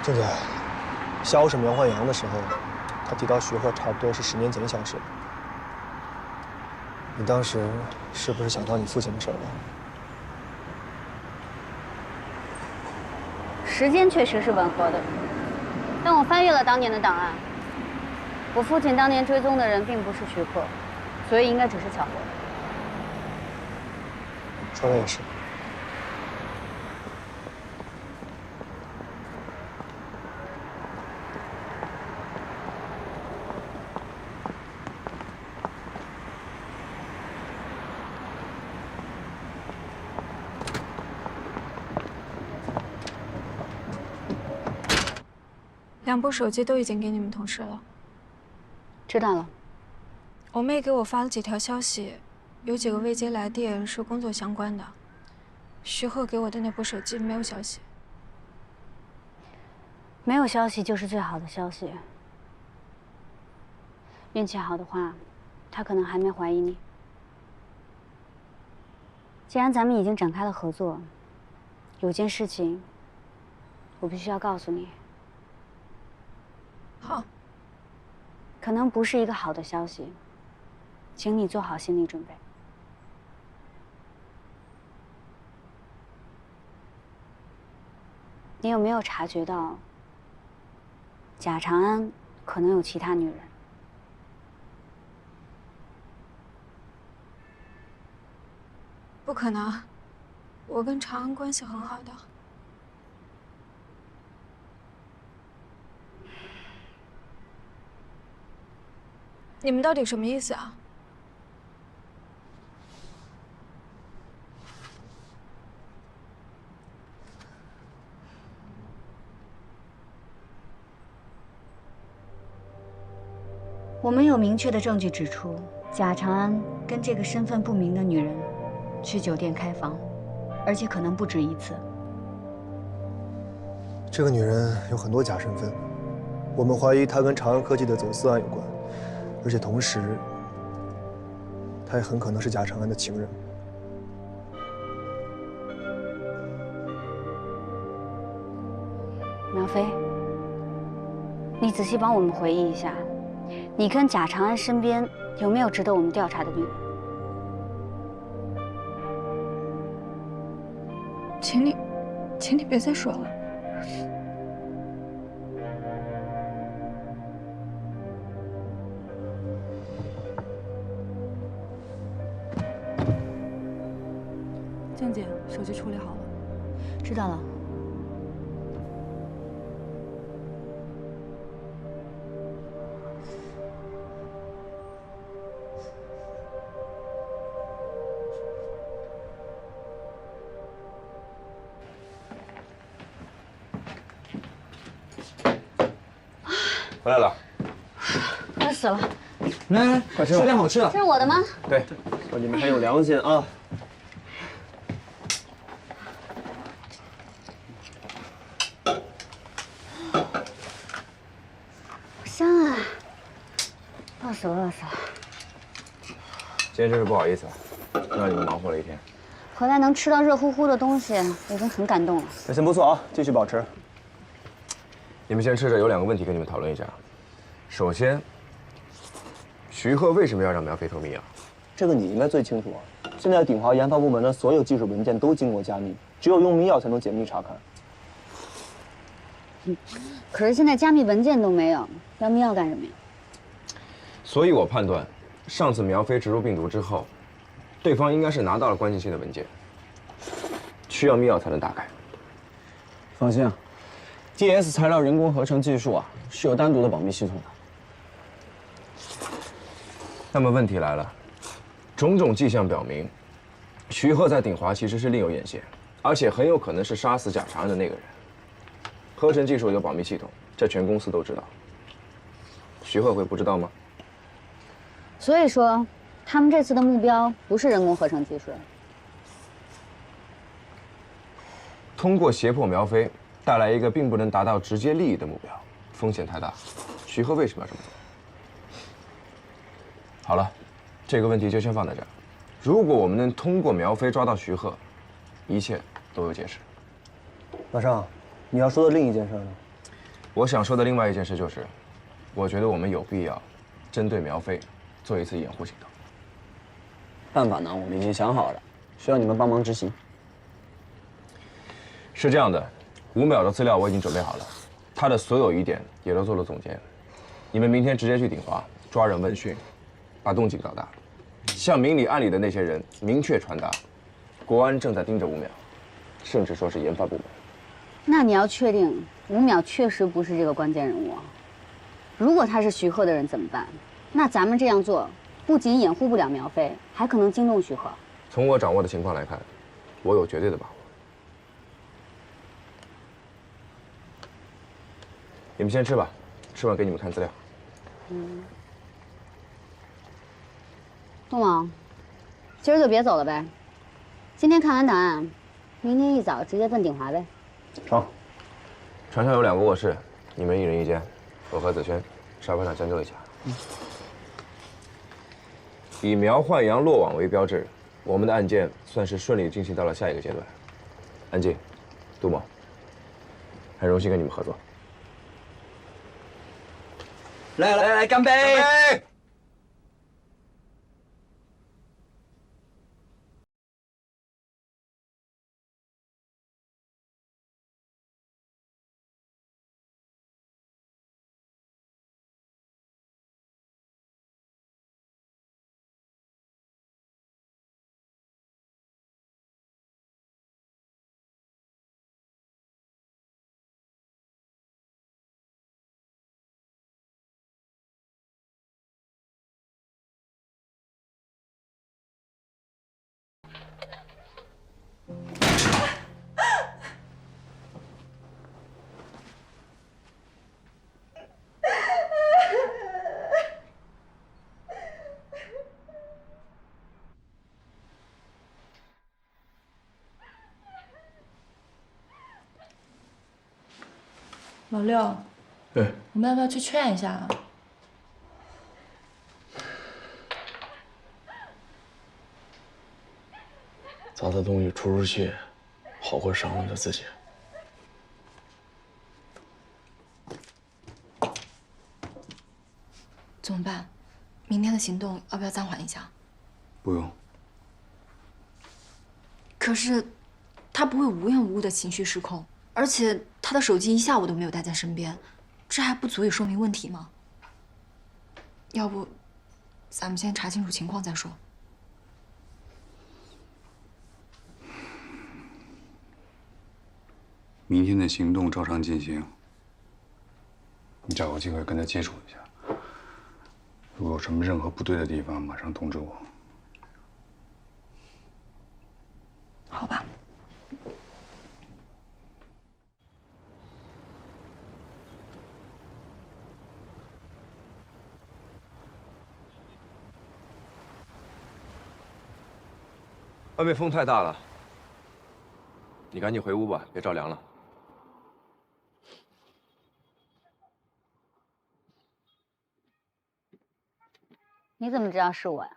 郑姐，下午审苗焕阳的时候，他提到徐鹤差不多是10年前消失的。你当时是不是想到你父亲的事了？时间确实是吻合的，但我翻阅了当年的档案，我父亲当年追踪的人并不是徐鹤，所以应该只是巧合。说的也是。 2部手机都已经给你们同事了。知道了。我妹给我发了几条消息，有几个未接来电是工作相关的。徐鹤给我的那部手机没有消息。没有消息就是最好的消息。运气好的话，他可能还没怀疑你。既然咱们已经展开了合作，有件事情我必须要告诉你。 好，可能不是一个好的消息，请你做好心理准备。你有没有察觉到，贾长安可能有其他女人？不可能，我跟长安关系很好的。 你们到底什么意思啊？我们有明确的证据指出，贾长安跟这个身份不明的女人去酒店开房，而且可能不止一次。这个女人有很多假身份，我们怀疑她跟长安科技的走私案有关。 而且同时，他也很可能是贾长安的情人。苗飞，你仔细帮我们回忆一下，你跟贾长安身边有没有值得我们调查的女人？请你别再说了。 静姐，手机处理好了。知道了。回来了，饿死了。来来，快吃点好吃的。这是我的吗？对，说你们还有良心啊！ 香啊！饿死了，饿死了！今天真是不好意思了，让你们忙活了一天。回来能吃到热乎乎的东西，我已经很感动了。表现不错啊，继续保持。你们先吃着，有2个问题跟你们讨论一下。首先，徐鹤为什么要让苗飞投密啊？这个你应该最清楚啊。现在鼎华研发部门的所有技术文件都经过加密，只有用密钥才能解密查看。可是现在加密文件都没有，要密钥干什么呀？所以我判断，上次苗飞植入病毒之后，对方应该是拿到了关键性的文件，需要密钥才能打开。放心啊 ，DS 材料人工合成技术啊是有单独的保密系统的。那么问题来了，种种迹象表明，徐鹤在鼎华其实是另有眼线，而且很有可能是杀死贾长安的那个人。合成技术有保密系统，这全公司都知道。徐鹤会不知道吗？所以说，他们这次的目标不是人工合成技术。通过胁迫苗飞，带来一个并不能达到直接利益的目标，风险太大。徐鹤为什么要这么做？好了，这个问题就先放在这儿。如果我们能通过苗飞抓到徐鹤，一切都有解释。马上，你要说的另一件事呢？我想说的另外一件事就是，我觉得我们有必要针对苗飞做一次掩护行动。办法呢，我们已经想好了，需要你们帮忙执行。是这样的，5秒的资料我已经准备好了，他的所有疑点也都做了总结。你们明天直接去鼎华抓人问讯，把动静搞大，向明里暗里的那些人明确传达，国安正在盯着5秒，甚至说是研发部门。那你要确定5秒确实不是这个关键人物啊。如果他是徐鹤的人怎么办？那咱们这样做，不仅掩护不了苗飞，还可能惊动徐鹤。从我掌握的情况来看，我有绝对的把握。你们先吃吧，吃完给你们看资料。东王，今儿就别走了呗。今天看完档案，明天一早直接奔鼎华呗。成。船上有2个卧室，你们1人1间，我和子轩沙发上将就一下。以苗焕阳落网为标志，我们的案件算是顺利进行到了下一个阶段。安静，杜某，很荣幸跟你们合作。来，干杯！干杯！老六，哎，我们要不要去劝一下啊？砸的东西出气，好会伤了他自己。怎么办？明天的行动要不要暂缓一下？不用。可是，他不会无缘无故的情绪失控，而且他的手机1下午都没有带在身边，这还不足以说明问题吗？要不，咱们先查清楚情况再说。明天的行动照常进行，你找个机会跟他接触一下。如果有什么任何不对的地方，马上通知我。好吧。外面风太大了，你赶紧回屋吧，别着凉了。你怎么知道是我呀？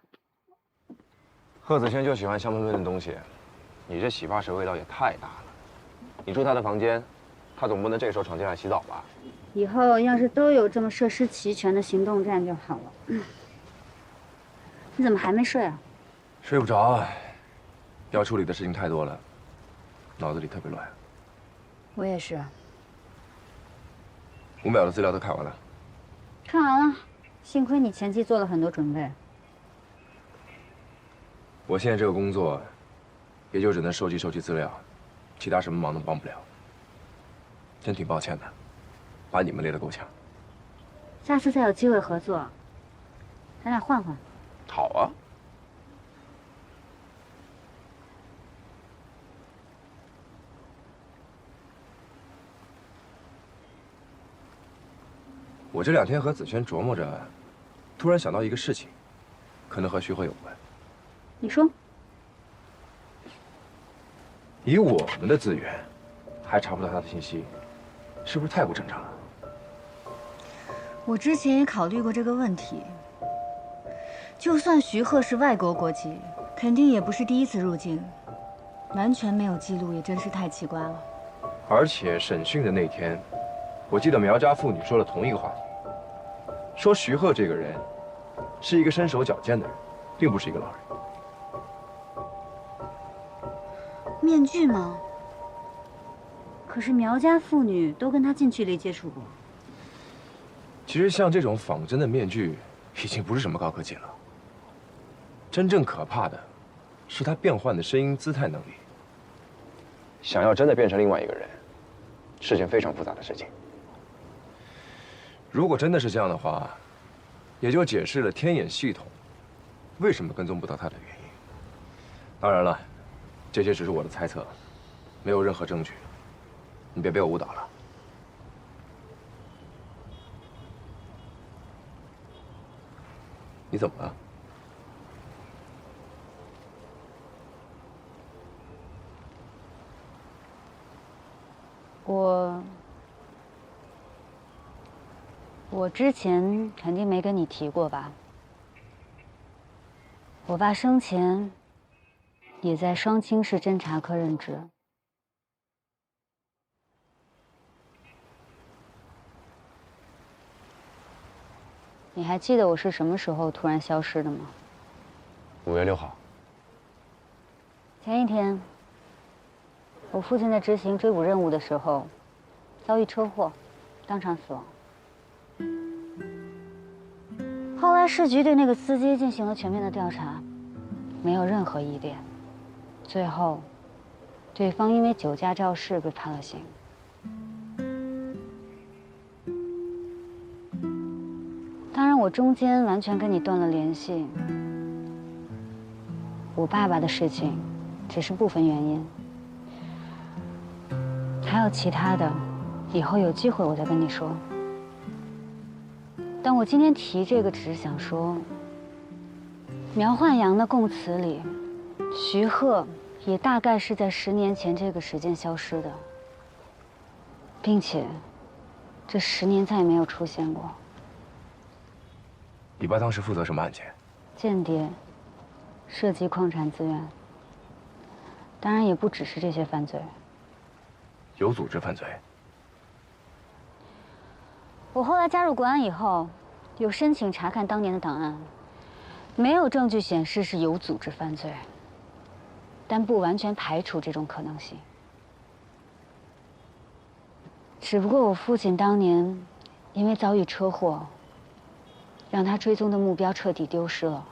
贺子轩就喜欢香喷喷的东西，你这洗发水味道也太大了。你住他的房间，他总不能这个时候闯进来洗澡吧？以后要是都有这么设施齐全的行动站就好了。你怎么还没睡啊？睡不着啊，要处理的事情太多了，脑子里特别乱。我也是。 5秒的资料都看完了，看完了，幸亏你前期做了很多准备。我现在这个工作，也就只能收集资料，其他什么忙都帮不了。真挺抱歉的，把你们累得够呛。下次再有机会合作，咱俩换换。好啊。我这2天和子轩琢磨着，突然想到一个事情，可能和徐鹤有关。你说，以我们的资源，还查不到他的信息，是不是太不正常了？我之前也考虑过这个问题。就算徐鹤是外国国籍，肯定也不是第一次入境，完全没有记录，也真是太奇怪了。而且审讯的那天，我记得苗家妇女说了同一个话题，说徐鹤这个人是一个身手矫健的人，并不是一个老人。面具吗？可是苗家妇女都跟他近距离接触过。其实像这种仿真的面具，已经不是什么高科技了。真正可怕的，是他变换的声音、姿态能力。想要真的变成另外一个人，是件非常复杂的事情。如果真的是这样的话，也就解释了天眼系统为什么跟踪不到他的原因。当然了，这些只是我的猜测，没有任何证据。你别被我误导了。你怎么了？我之前肯定没跟你提过吧？我爸生前也在双清市侦查科任职。你还记得我是什么时候突然消失的吗5月6号。前一天，我父亲在执行追捕任务的时候，遭遇车祸，当场死亡。后来市局对那个司机进行了全面的调查，没有任何疑点。最后，对方因为酒驾肇事被判了刑。当然，我中间完全跟你断了联系。我爸爸的事情，只是部分原因。还有其他的，以后有机会我再跟你说。但我今天提这个，只是想说，苗焕阳的供词里，徐鹤也大概是在10年前这个时间消失的，并且这10年再也没有出现过。你爸当时负责什么案件？间谍，涉及矿产资源。当然也不只是这些犯罪。有组织犯罪。我后来加入国安以后，有申请查看当年的档案，没有证据显示是有组织犯罪，但不完全排除这种可能性。只不过我父亲当年因为遭遇车祸，让他追踪的目标彻底丢失了，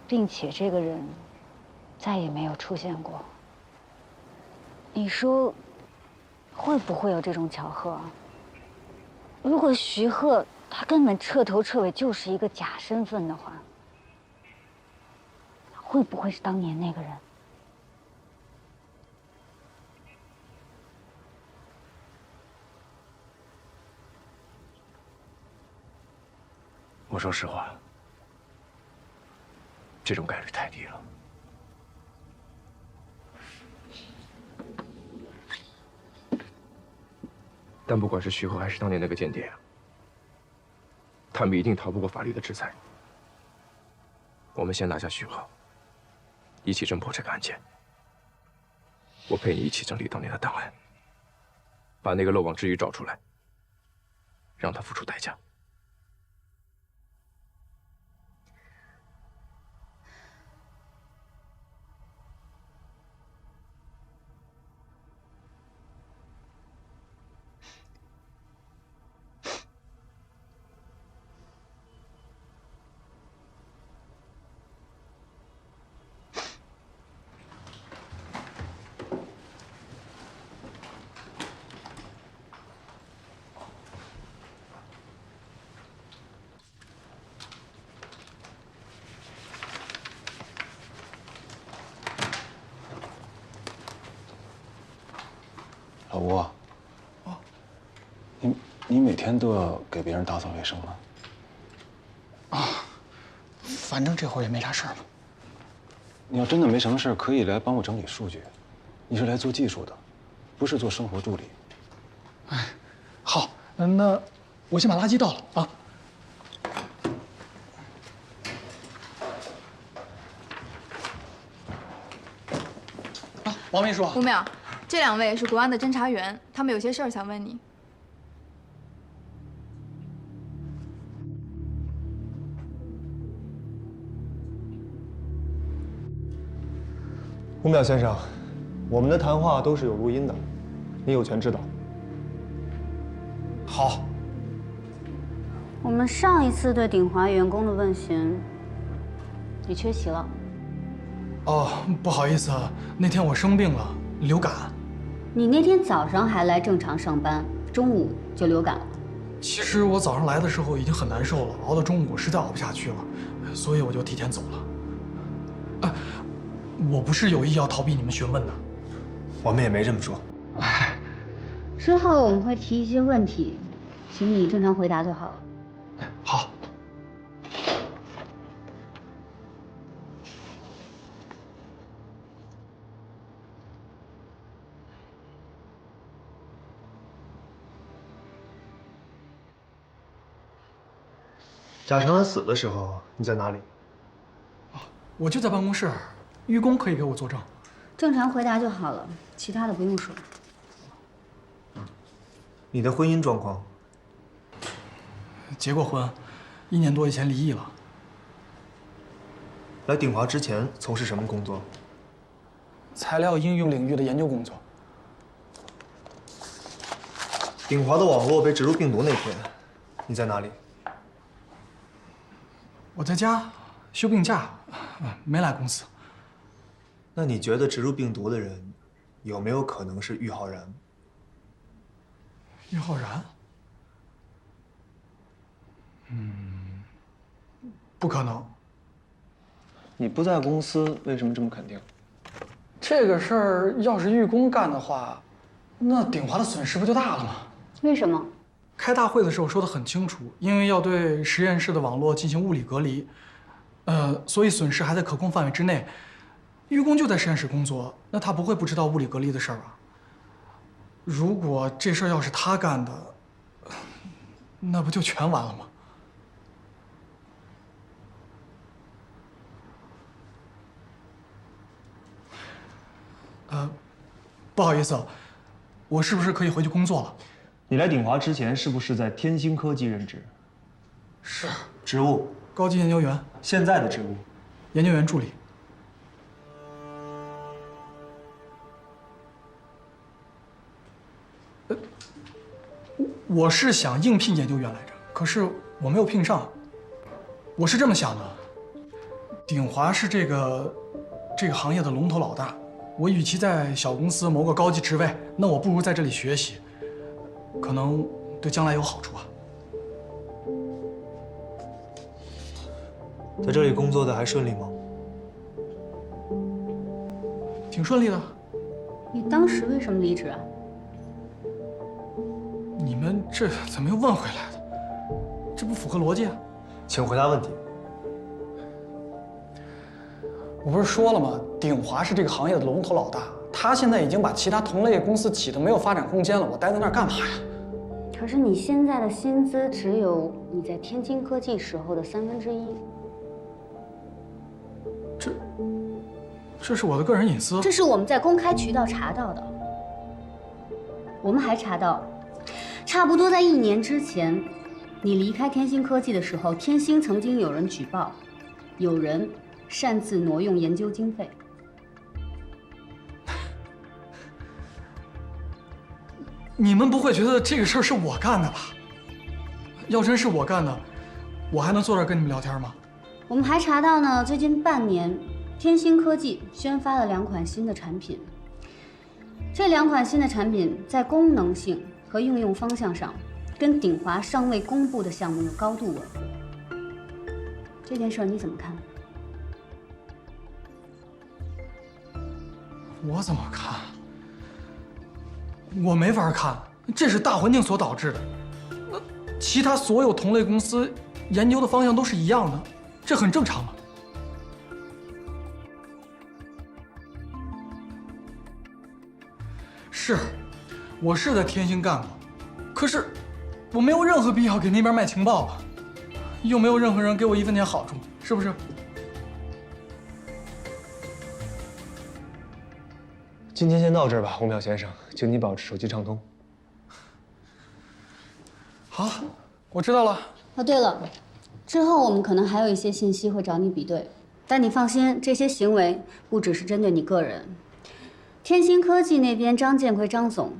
并且这个人再也没有出现过。你说，会不会有这种巧合？如果徐鹤他根本彻头彻尾就是一个假身份的话，会不会是当年那个人？我说实话，这种概率太低了。但不管是徐鹤还是当年那个间谍，他们一定逃不过法律的制裁。我们先拿下徐鹤，一起侦破这个案件。我陪你一起整理当年的档案，把那个漏网之鱼找出来，让他付出代价。老吴，你每天都要给别人打扫卫生吗？啊，反正这会儿也没啥事儿了。你要真的没什么事儿，可以来帮我整理数据。你是来做技术的，不是做生活助理。哎，好，那我先把垃圾倒了啊。王秘书，吴淼，这2位是国安的侦查员，他们有些事儿想问你。吴淼先生，我们的谈话都是有录音的，你有权知道。好。我们上一次对鼎华员工的问询，你缺席了。哦，不好意思，那天我生病了，流感。你那天早上还来正常上班，中午就流感了。其实我早上来的时候已经很难受了，熬到中午实在熬不下去了，所以我就提前走了。我不是有意要逃避你们询问的。我们也没这么说。之后我们会提一些问题，请你正常回答就好了。好。贾长安死的时候你在哪里？我就在办公室，玉工可以给我作证。正常回答就好了，其他的不用说。你的婚姻状况？结过婚，1年多以前离异了。来鼎华之前从事什么工作？材料应用领域的研究工作。鼎华的网络被植入病毒那天，你在哪里？我在家休病假，没来公司。那你觉得植入病毒的人有没有可能是郁浩然？郁浩然？不可能。你不在公司，为什么这么肯定？这个事儿要是玉工干的话，那鼎华的损失不就大了吗？为什么？开大会的时候说得很清楚，因为要对实验室的网络进行物理隔离，所以损失还在可控范围之内。玉工就在实验室工作，那他不会不知道物理隔离的事儿啊。如果这事儿要是他干的，那不就全完了吗？不好意思，我是不是可以回去工作了？你来鼎华之前是不是在天星科技任职？是。职务？高级研究员。现在的职务？研究员助理。我是想应聘研究员来着，可是我没有聘上。我是这么想的，鼎华是这个行业的龙头老大，我与其在小公司谋个高级职位，那我不如在这里学习，可能对将来有好处啊。在这里工作的还顺利吗？挺顺利的。你当时为什么离职啊？你们这怎么又问回来的？这不符合逻辑啊！请回答问题。我不是说了吗？鼎华是这个行业的龙头老大，他现在已经把其他同类公司挤得没有发展空间了，我待在那儿干嘛呀？可是你现在的薪资只有你在天津科技时候的1/3。这是我的个人隐私。这是我们在公开渠道查到的。我们还查到，差不多在1年之前，你离开天星科技的时候，天星曾经有人举报，有人擅自挪用研究经费。你们不会觉得这个事儿是我干的吧？要真是我干的，我还能坐这儿跟你们聊天吗？我们还查到呢，最近半年，天星科技宣发了2款新的产品。这2款新的产品在功能性和应用方向上，跟鼎华尚未公布的项目有高度吻合。这件事儿你怎么看？我怎么看？我没法看，这是大环境所导致的。那其他所有同类公司研究的方向都是一样的，这很正常嘛。是，我是在天星干过，可是我没有任何必要给那边卖情报吧，又没有任何人给我1分钱好处，是不是？今天先到这儿吧，吴淼先生，请你保持手机畅通。好，我知道了。哦，对了，之后我们可能还有一些信息会找你比对，但你放心，这些行为不只是针对你个人。天星科技那边张建奎张总，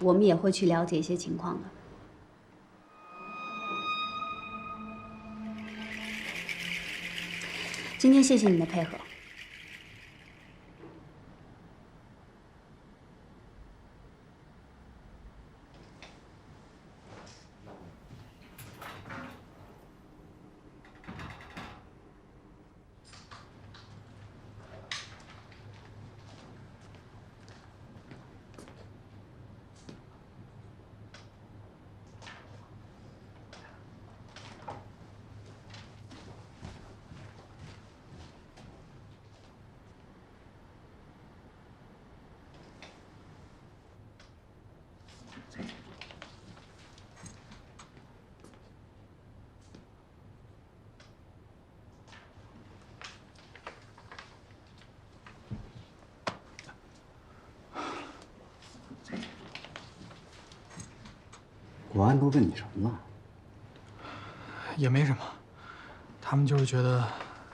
我们也会去了解一些情况的。今天谢谢你的配合。国安都问你什么了？也没什么，他们就是觉得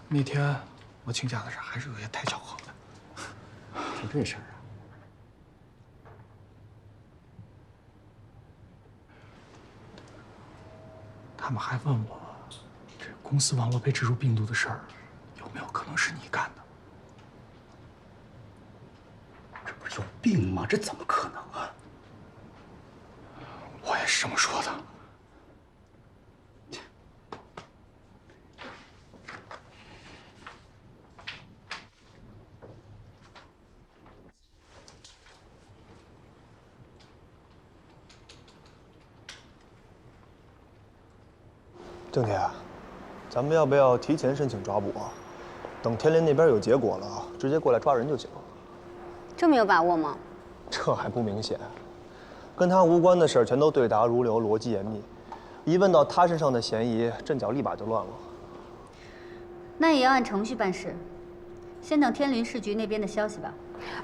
那天我请假的事还是有些太巧合了。就这事儿啊？他们还问我，这公司网络被植入病毒的事儿，有没有可能是你干的？这不是有病吗？这怎么可能啊？我也是这么说的。郑铁，咱们要不要提前申请抓捕啊？等天林那边有结果了，直接过来抓人就行。这么有把握吗？这还不明显？跟他无关的事儿全都对答如流，逻辑严密。一问到他身上的嫌疑，阵脚立马就乱了。那也要按程序办事，先等天林市局那边的消息吧。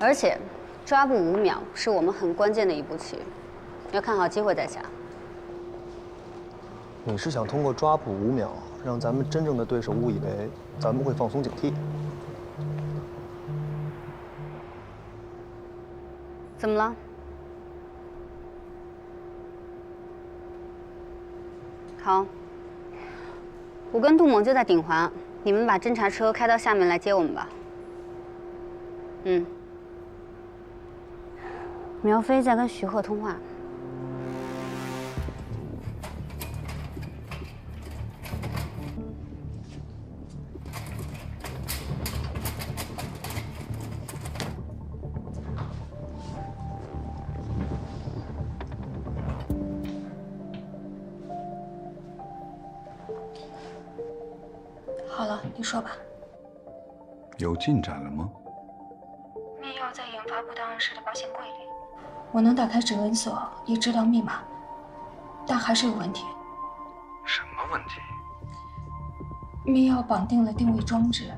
而且，抓捕5秒是我们很关键的一步棋，要看好机会再下。你是想通过抓捕5秒，让咱们真正的对手误以为咱们会放松警惕？怎么了？好，我跟杜猛就在鼎华，你们把侦察车开到下面来接我们吧。苗飞在跟徐鹤通话。好了，你说吧。有进展了吗？密钥在研发部档案室的保险柜里，我能打开指纹锁，也知道密码，但还是有问题。什么问题？密钥绑定了定位装置，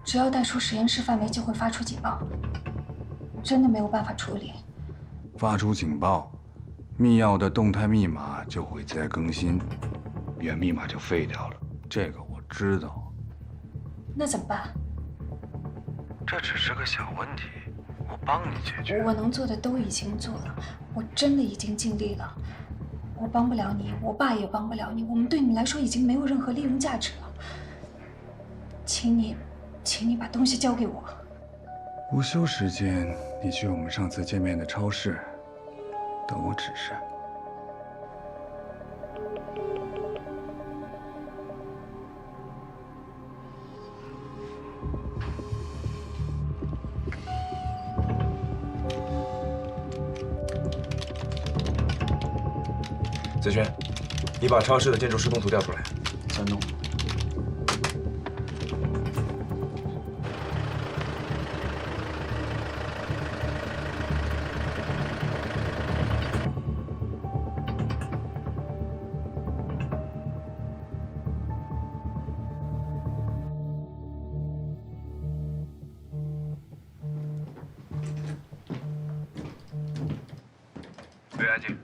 只要带出实验室范围就会发出警报，真的没有办法处理。发出警报，密钥的动态密码就会再更新，原密码就废掉了。这个我知道。那怎么办？这只是个小问题，我帮你解决。我能做的都已经做了，我真的已经尽力了。我帮不了你，我爸也帮不了你，我们对你来说已经没有任何利用价值了。请你把东西交给我。午休时间，你去我们上次见面的超市，等我指示。子轩，你把超市的建筑施工图调出来。在弄。对，安静，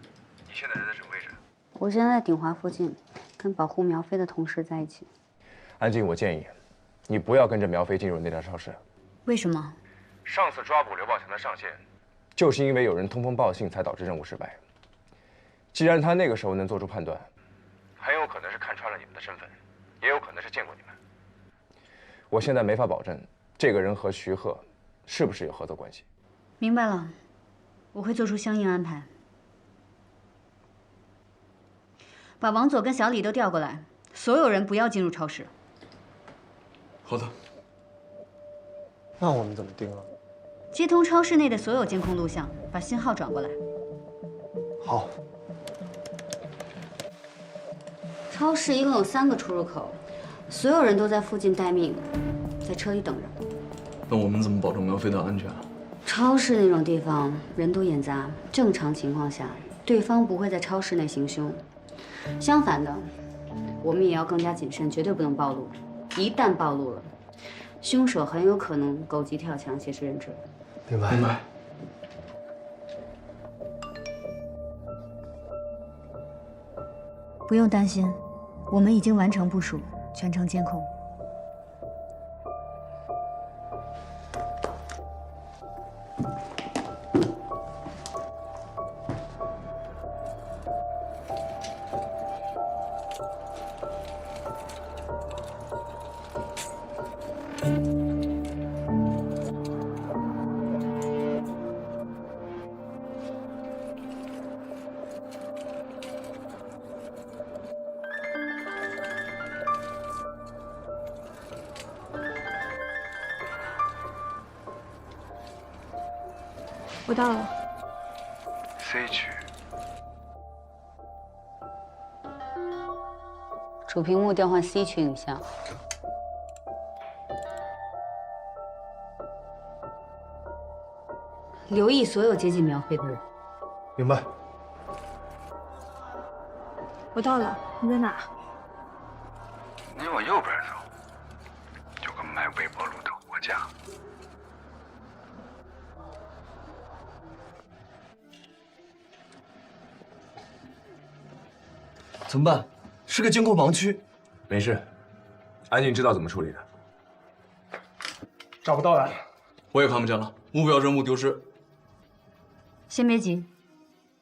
你现在人在什么位置？我现在在鼎华附近，跟保护苗飞的同事在一起。安静，我建议，你不要跟着苗飞进入那家超市。为什么？上次抓捕刘宝强的上线，就是因为有人通风报信，才导致任务失败。既然他那个时候能做出判断，很有可能是看穿了你们的身份，也有可能是见过你们。我现在没法保证这个人和徐鹤是不是有合作关系。明白了，我会做出相应安排。把王佐跟小李都调过来，所有人不要进入超市。好的。那我们怎么定啊？接通超市内的所有监控录像，把信号转过来。好。超市一共有3个出入口，所有人都在附近待命，在车里等着。那我们怎么保证苗飞的安全啊？超市那种地方人多眼杂，正常情况下，对方不会在超市内行凶。相反的，我们也要更加谨慎，绝对不能暴露。一旦暴露了，凶手很有可能狗急跳墙，挟持人质。明白。明白。不用担心，我们已经完成部署，全程监控。我到了。C 区。主屏幕调换 C 区影像。留意所有接近苗飞的人。明白。我到了，你在哪？你往右边走，有个卖微波炉的货架。怎么办？是个监控盲区。没事，安静知道怎么处理的。找不到了，我也看不见了，目标人物丢失。先别急，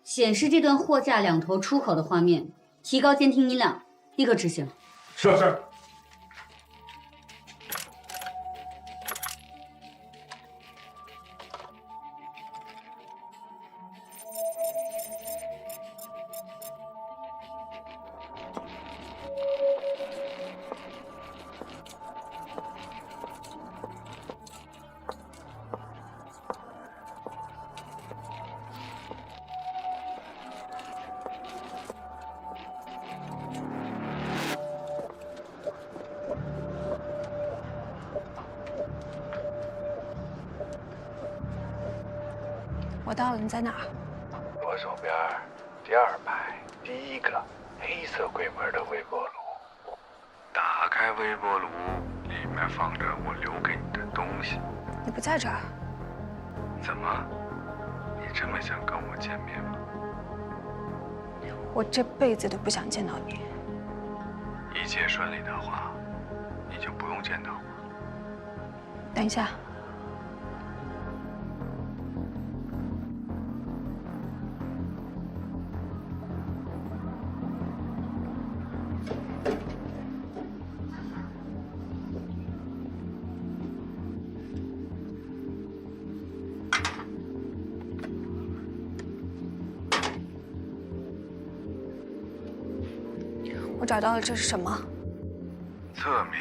显示这段货架2头出口的画面，提高监听音量，立刻执行。是。我到了，你在哪？我左边第2排第1个黑色柜门的微波炉。打开微波炉，里面放着我留给你的东西。你不在这儿？怎么？你这么想跟我见面吗？我这辈子都不想见到你。一切顺利的话，你就不用见到我。等一下。我找到了，这是什么？侧面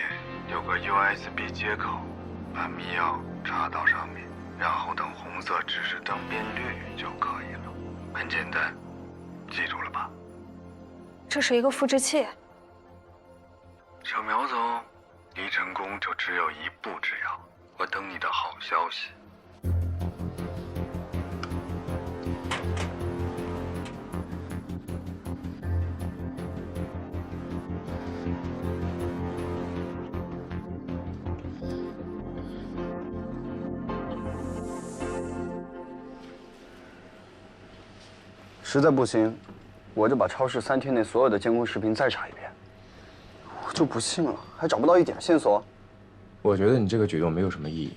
有个 USB 接口，把密钥插到上面，然后等红色指示灯变绿就可以了，很简单，记住了吧？这是一个复制器。小苗总，离成功就只有一步之遥，我等你的好消息。实在不行，我就把超市3天内所有的监控视频再查一遍。我就不信了，还找不到一点线索。我觉得你这个举动没有什么意义。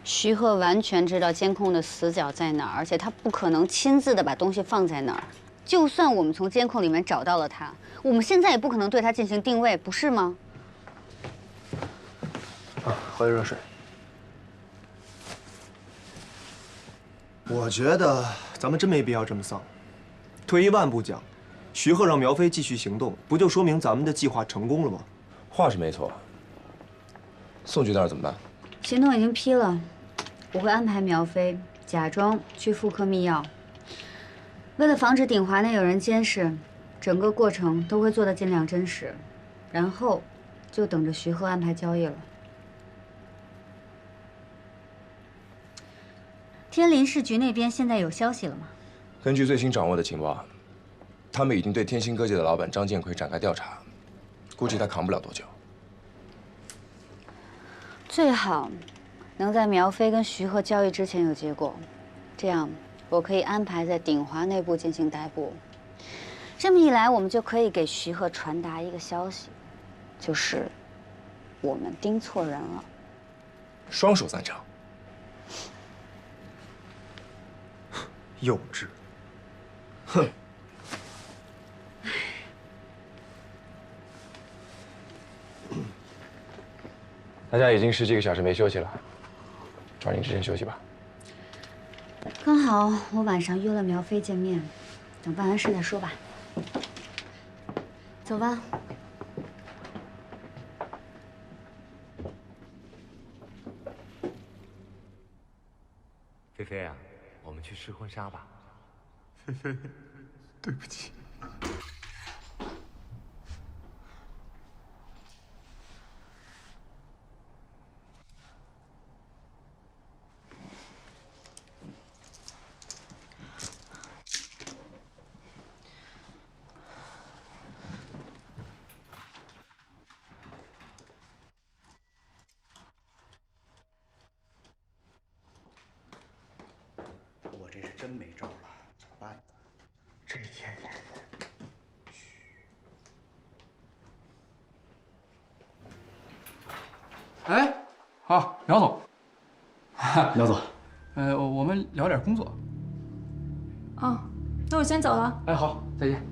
徐鹤完全知道监控的死角在哪儿，而且他不可能亲自的把东西放在那儿。就算我们从监控里面找到了他，我们现在也不可能对他进行定位，不是吗？喝点热水。我觉得咱们真没必要这么丧。退一万步讲，徐鹤让苗飞继续行动，不就说明咱们的计划成功了吗？话是没错。宋局那儿怎么办？行动已经批了，我会安排苗飞假装去复刻密钥。为了防止鼎华内有人监视，整个过程都会做得尽量真实，然后就等着徐鹤安排交易了。天林市局那边现在有消息了吗？根据最新掌握的情报，他们已经对天星科技的老板张建奎展开调查，估计他扛不了多久。最好能在苗飞跟徐鹤交易之前有结果，这样我可以安排在鼎华内部进行逮捕。这么一来，我们就可以给徐鹤传达一个消息，就是我们盯错人了。双手赞成。幼稚。哼。大家已经十几个小时没休息了，抓紧时间休息吧。刚好我晚上约了苗飞见面，等办完事再说吧。走吧。菲菲啊，我们去试婚纱吧。菲菲，对不起。我这是真没招了，怎么办？这天也……哎，好，苗总。苗总，我们聊点工作。哦，那我先走了。哎，好，再见。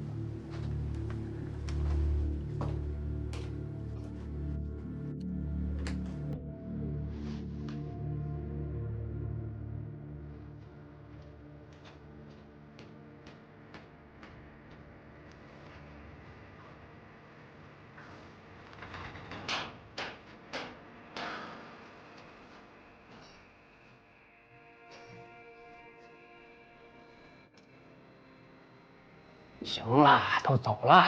行了，都走了。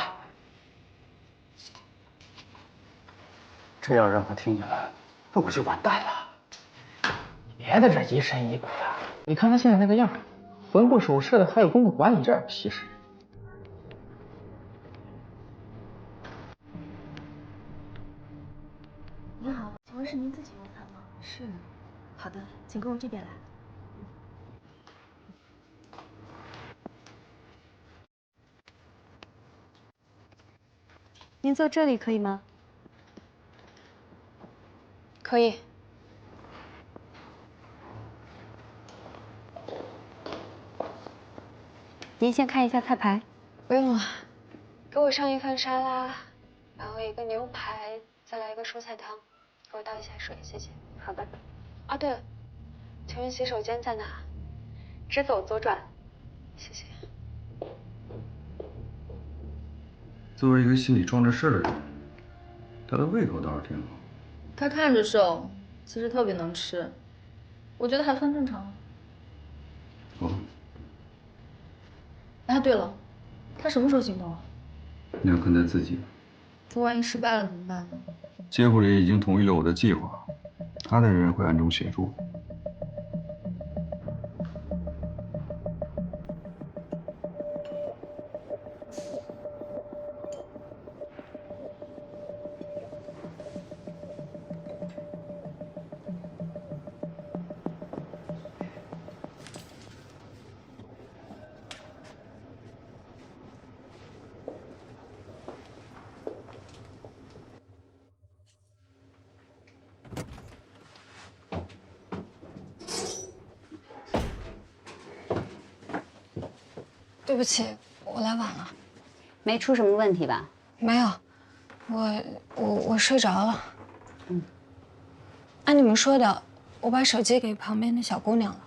这要让他听见了，那我就完蛋了。别在这疑神疑鬼的，你看他现在那个样，魂不守舍的，还有功夫管你这屁事？您好，请问是您自己用餐吗？是。好的，请跟我这边来。您坐这里可以吗？可以。您先看一下菜牌。不用了，给我上一份沙拉，然后一个牛排，再来一个蔬菜汤，给我倒一下水，谢谢。好的。啊，对了，请问洗手间在哪？直走左转。谢谢。作为一个心里装着事儿的人，他的胃口倒是挺好。他看着瘦，其实特别能吃，我觉得还算正常。哦。哎，对了，他什么时候行动啊？你要看他自己。他万一失败了怎么办呢？监护人已经同意了我的计划，他的人会暗中协助。对不起，我来晚了。没出什么问题吧？没有，我睡着了。按你们说的，我把手机给旁边的小姑娘了。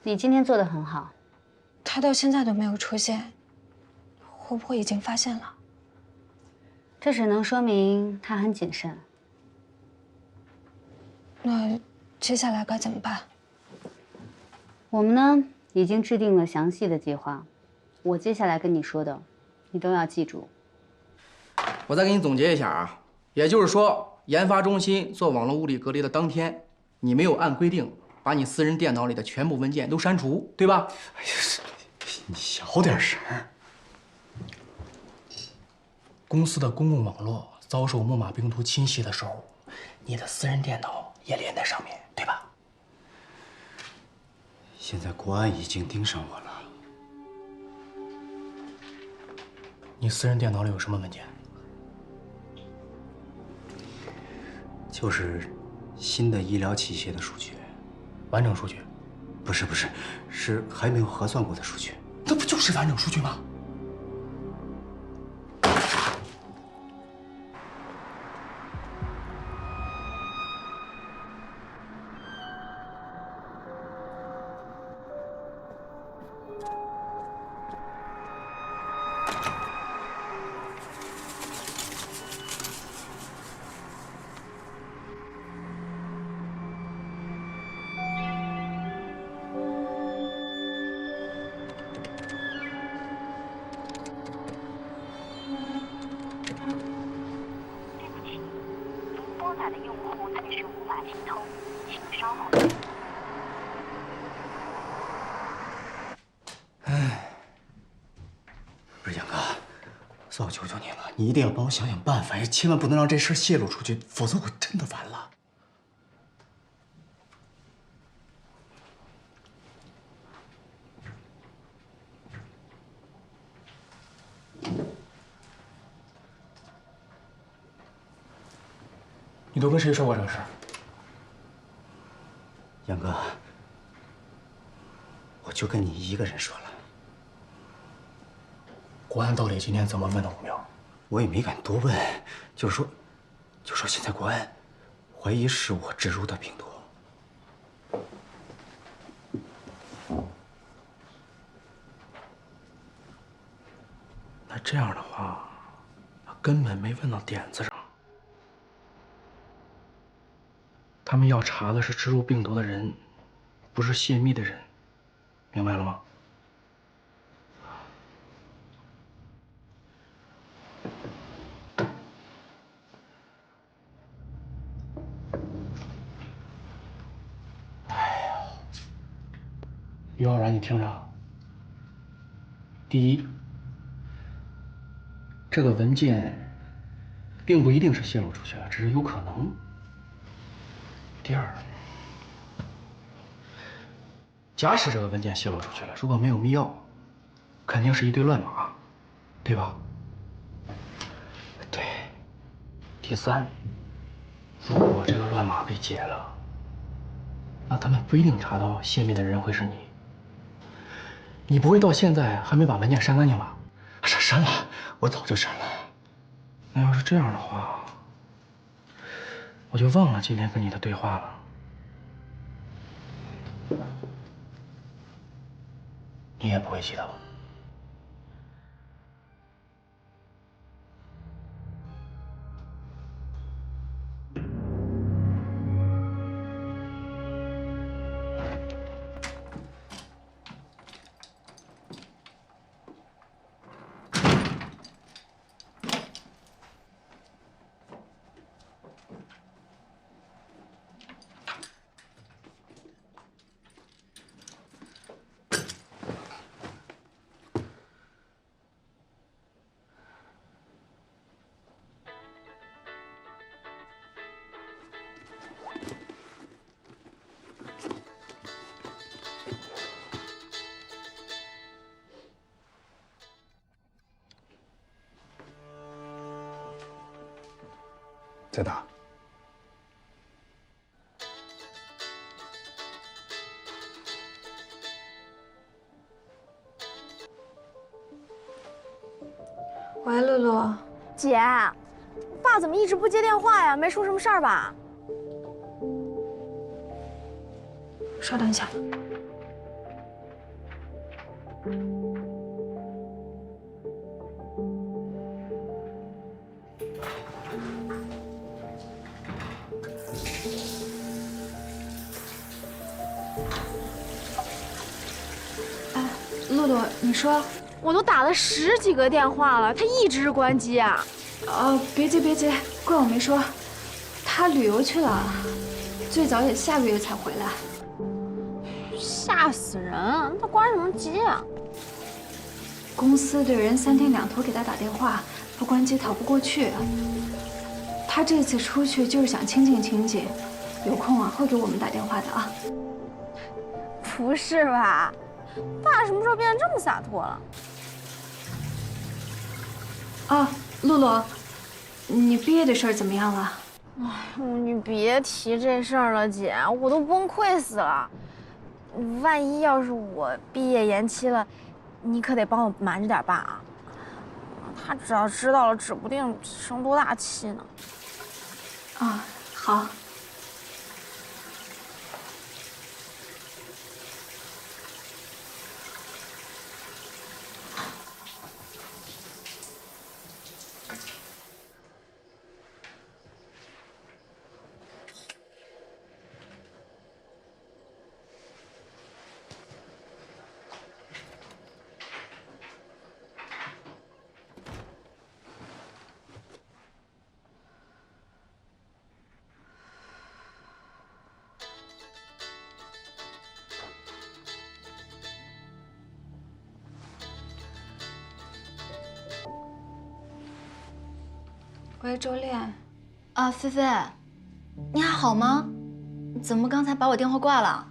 你今天做得很好。她到现在都没有出现，会不会已经发现了？这只能说明他很谨慎。那接下来该怎么办？我们呢，已经制定了详细的计划。我接下来跟你说的，你都要记住。我再给你总结一下啊，也就是说，研发中心做网络物理隔离的当天，你没有按规定把你私人电脑里的全部文件都删除，对吧？哎呀，你小点声。公司的公共网络遭受木马病毒侵袭的时候，你的私人电脑也连在上面，对吧？现在国安已经盯上我了。你私人电脑里有什么文件？就是新的医疗器械的数据，完整数据？不是，是还没有核算过的数据。那不就是完整数据吗？不是杨哥，算我求求你了，你一定要帮我想想办法，千万不能让这事泄露出去，否则我真的完了。你都跟谁说过这个事儿？杨哥，我就跟你一个人说了。国安到底今天怎么问的吴苗？我也没敢多问，就说现在国安怀疑是我植入的病毒。那这样的话，他根本没问到点子上。他们要查的是植入病毒的人，不是泄密的人，明白了吗？于浩然，你听着。第一，这个文件并不一定是泄露出去的，只是有可能。第二，假使这个文件泄露出去了，如果没有密钥，肯定是一堆乱码，对吧？对。第三，如果这个乱码被解了，那他们不一定查到泄密的人会是你。你不会到现在还没把文件删干净吧？删了，我早就删了。那要是这样的话，我就忘了今天跟你的对话了。你也不会记得吧？再打。喂，露露。姐，爸怎么一直不接电话呀？没出什么事儿吧？稍等一下。露露，你说，我都打了10几个电话了，他一直关机啊。别急别急，怪我没说，他旅游去了，最早也下个月才回来。吓死人！他关什么机啊？公司的人3天2头给他打电话，不关机逃不过去。他这次出去就是想清静清静，有空啊会给我们打电话的啊。不是吧？爸什么时候变得这么洒脱了？啊，露露，你毕业的事儿怎么样了？哎呦，你别提这事儿了，姐，我都崩溃死了。万一要是我毕业延期了，你可得帮我瞒着点爸啊。他只要知道了，指不定生多大气呢。啊，好。喂，周恋。啊，菲菲，你还好吗？怎么刚才把我电话挂了？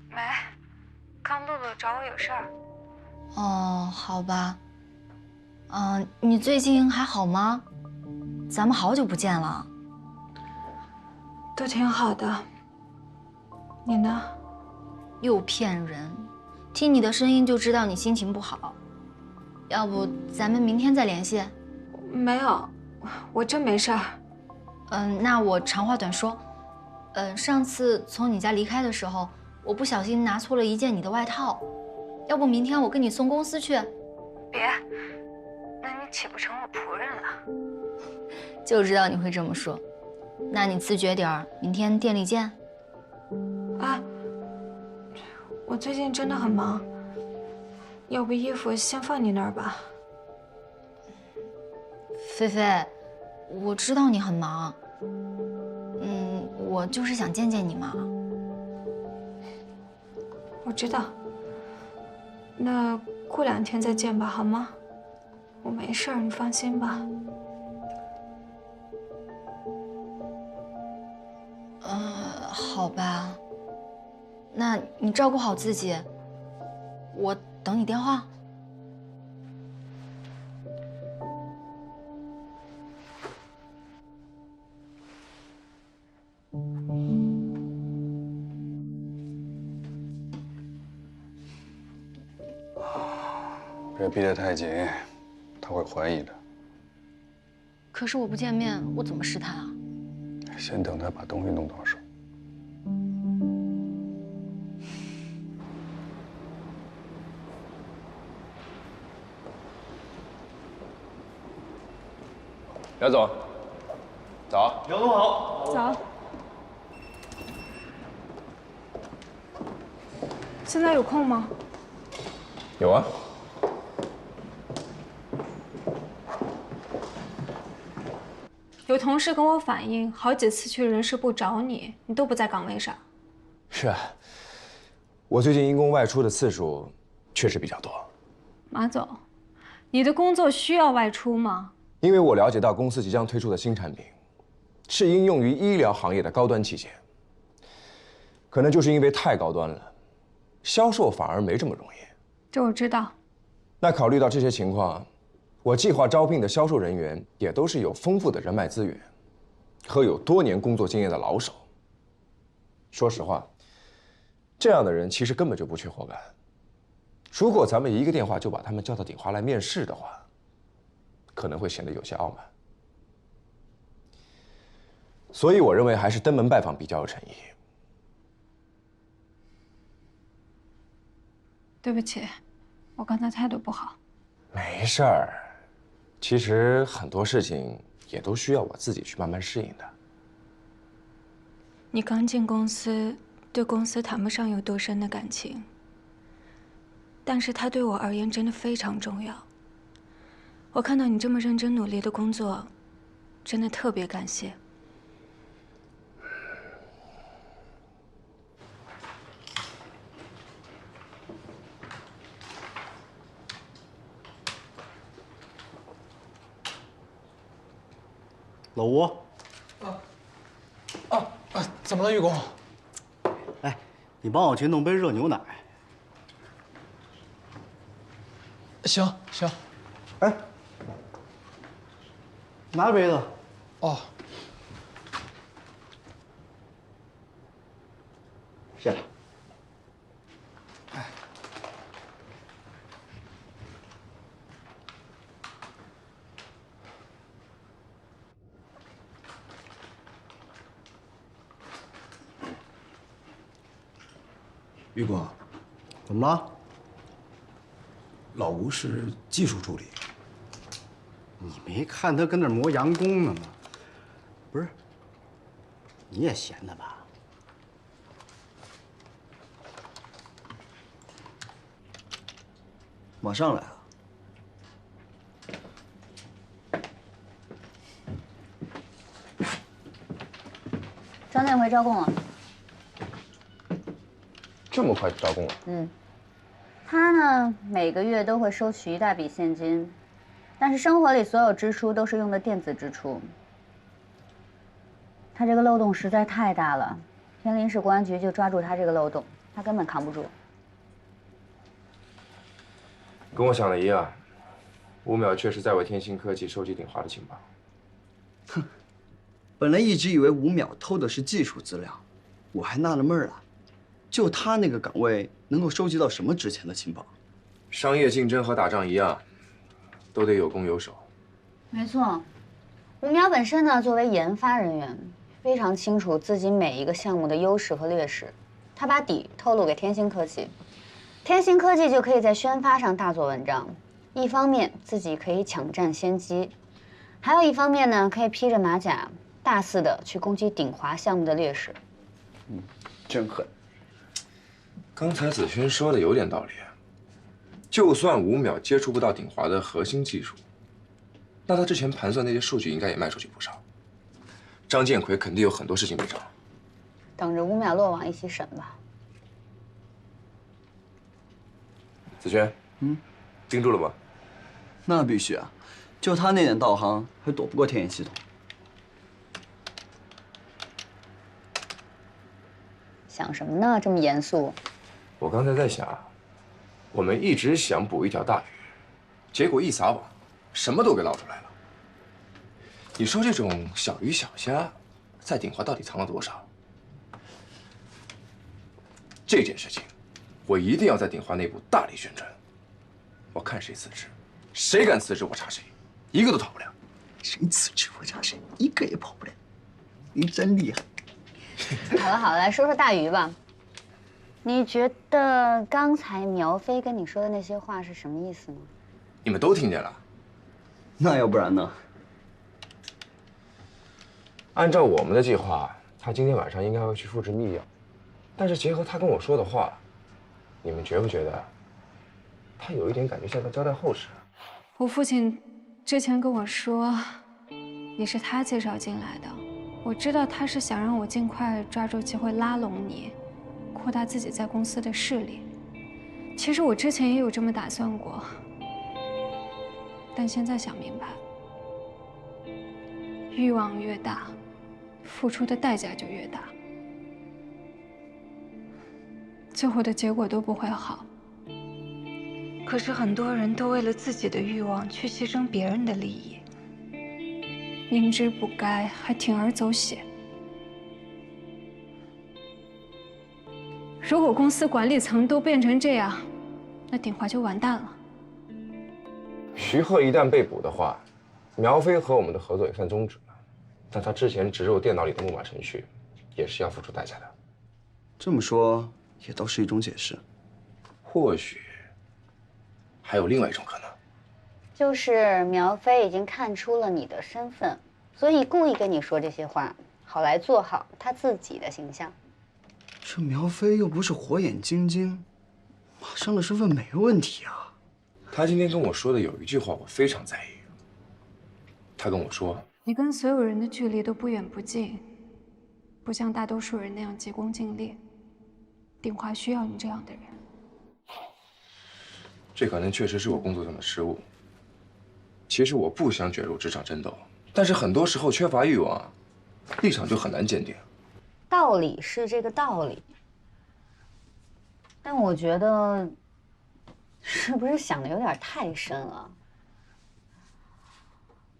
没，刚露露找我有事儿。哦，好吧。你最近还好吗？咱们好久不见了。都挺好的。你呢？又骗人！听你的声音就知道你心情不好。要不咱们明天再联系？没有，我真没事儿。那我长话短说。上次从你家离开的时候，我不小心拿错了一件你的外套，要不明天我跟你送公司去？别，那你岂不成我仆人了？就知道你会这么说。那你自觉点儿，明天店里见。啊，我最近真的很忙，要不衣服先放你那儿吧。菲菲，我知道你很忙，我就是想见见你嘛。我知道。那过2天再见吧，好吗？我没事儿，你放心吧。好吧。那你照顾好自己，我等你电话。别逼得太紧，他会怀疑的。可是我不见面，我怎么试探啊？先等他把东西弄到手。姚总，早。姚总好。早。现在有空吗？有啊。有同事跟我反映，好几次去人事部找你，你都不在岗位上。是啊，我最近因公外出的次数确实比较多。马总，你的工作需要外出吗？因为我了解到公司即将推出的新产品，是应用于医疗行业的高端器械。可能就是因为太高端了，销售反而没这么容易。这我知道。那考虑到这些情况，我计划招聘的销售人员也都是有丰富的人脉资源和有多年工作经验的老手。说实话，这样的人其实根本就不缺活干。如果咱们一个电话就把他们叫到鼎华来面试的话，可能会显得有些傲慢。所以我认为还是登门拜访比较有诚意。对不起，我刚才态度不好。没事儿，其实很多事情也都需要我自己去慢慢适应的。你刚进公司，对公司谈不上有多深的感情，但是它对我而言真的非常重要。我看到你这么认真努力的工作，真的特别感谢。老吴，怎么了，玉工？哎，你帮我去弄杯热牛奶。行行。哎，拿杯子。哦。谢了。玉工，怎么了？老吴是技术助理。你没看他跟那儿磨洋工呢吗？不是，你也闲的吧？马上来啊！张建奎招供了。这么快就招供了？嗯，他呢每个月都会收取一大笔现金，但是生活里所有支出都是用的电子支出。他这个漏洞实在太大了，天津市公安局就抓住他这个漏洞，他根本扛不住。跟我想的一样，5秒确实在为天星科技收集鼎华的情报。哼，本来一直以为5秒偷的是技术资料，我还纳了闷了。就他那个岗位，能够收集到什么值钱的情报？商业竞争和打仗一样，都得有攻有守。没错，5秒本身呢，作为研发人员，非常清楚自己每一个项目的优势和劣势。他把底透露给天星科技，天星科技就可以在宣发上大做文章。一方面自己可以抢占先机，还有一方面呢，可以披着马甲，大肆的去攻击鼎华项目的劣势。真狠。刚才子轩说的有点道理，就算5秒接触不到鼎华的核心技术，那他之前盘算那些数据应该也卖出去不少。张建奎肯定有很多事情没找，等着5秒落网一起审吧。子轩，盯住了吗？那必须啊，就他那点道行，还躲不过天眼系统。想什么呢？这么严肃？我刚才在想，我们一直想捕一条大鱼，结果一撒网，什么都给捞出来了。你说这种小鱼小虾，在鼎华到底藏了多少？这件事情，我一定要在鼎华内部大力宣传。我看谁辞职，谁敢辞职我查谁，一个都逃不了。谁辞职我查谁，一个也跑不了。您真厉害。好了好了，来说说大鱼吧。你觉得刚才苗飞跟你说的那些话是什么意思呢？你们都听见了？那要不然呢？按照我们的计划，他今天晚上应该会去复制密钥。但是结合他跟我说的话，你们觉不觉得他有一点感觉像在交代后事？我父亲之前跟我说，也是他介绍进来的。我知道他是想让我尽快抓住机会拉拢你，扩大自己在公司的势力。其实我之前也有这么打算过，但现在想明白，欲望越大，付出的代价就越大，最后的结果都不会好。可是很多人都为了自己的欲望去牺牲别人的利益，明知不该还铤而走险。如果公司管理层都变成这样，那鼎华就完蛋了。徐鹤一旦被捕的话，苗飞和我们的合作也算终止了，但他之前植入电脑里的木马程序，也是要付出代价的。这么说也都是一种解释。或许还有另外一种可能，就是苗飞已经看出了你的身份，所以故意跟你说这些话，好来做好他自己的形象。这苗飞又不是火眼金睛，马上的身份没问题啊。他今天跟我说的有一句话我非常在意，他跟我说，你跟所有人的距离都不远不近，不像大多数人那样急功近利。鼎华需要你这样的人。这可能确实是我工作上的失误。其实我不想卷入职场争斗，但是很多时候缺乏欲望，立场就很难坚定。道理是这个道理，但我觉得是不是想的有点太深了？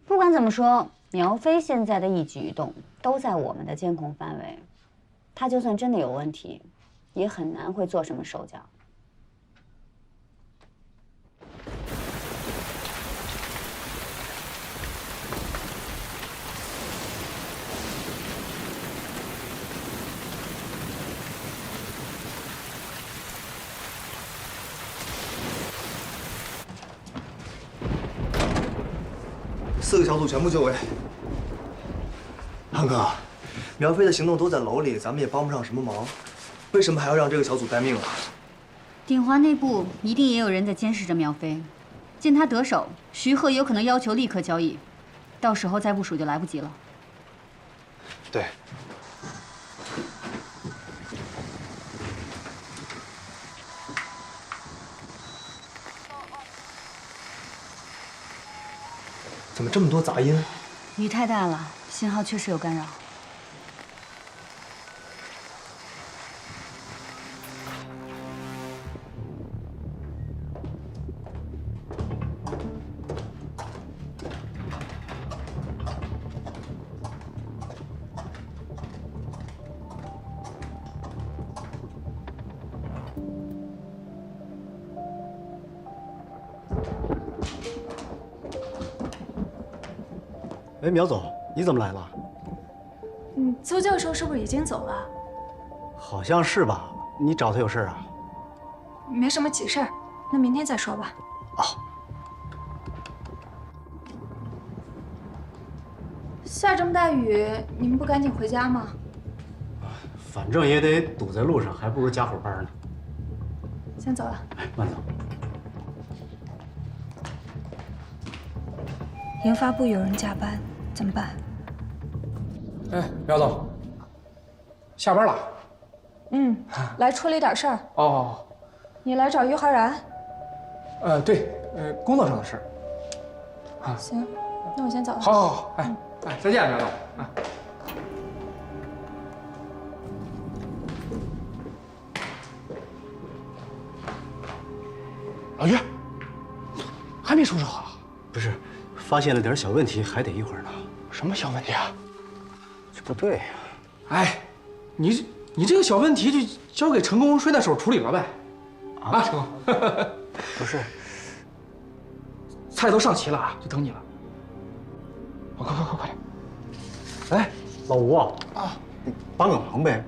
不管怎么说，苗飞现在的一举一动都在我们的监控范围，他就算真的有问题，也很难会做什么手脚。4个小组全部就位。韩哥，苗飞的行动都在楼里，咱们也帮不上什么忙，为什么还要让这个小组待命啊？鼎华内部一定也有人在监视着苗飞，见他得手，徐鹤有可能要求立刻交易，到时候再部署就来不及了。对。怎么这么多杂音？雨太大了，信号确实有干扰。哎，苗总，你怎么来了？邹教授是不是已经走了？好像是吧？你找他有事啊？没什么急事儿，那明天再说吧。哦。下这么大雨，你们不赶紧回家吗？反正也得堵在路上，还不如加会儿班呢。先走了。哎，慢走。研发部有人加班，怎么办？哎，苗总，下班了。来处理点事儿。哦，你来找于浩然？对，工作上的事儿。啊，行，那我先走了。好，哎，再见，苗总。啊。老于，还没收拾好？不是，发现了点小问题，还得一会儿呢。什么小问题啊？这不对呀。哎，你这个小问题就交给陈工顺带手处理了呗。啊，陈工。不是，菜都上齐了啊，就等你了。快点！哎，老吴啊，你帮个忙呗，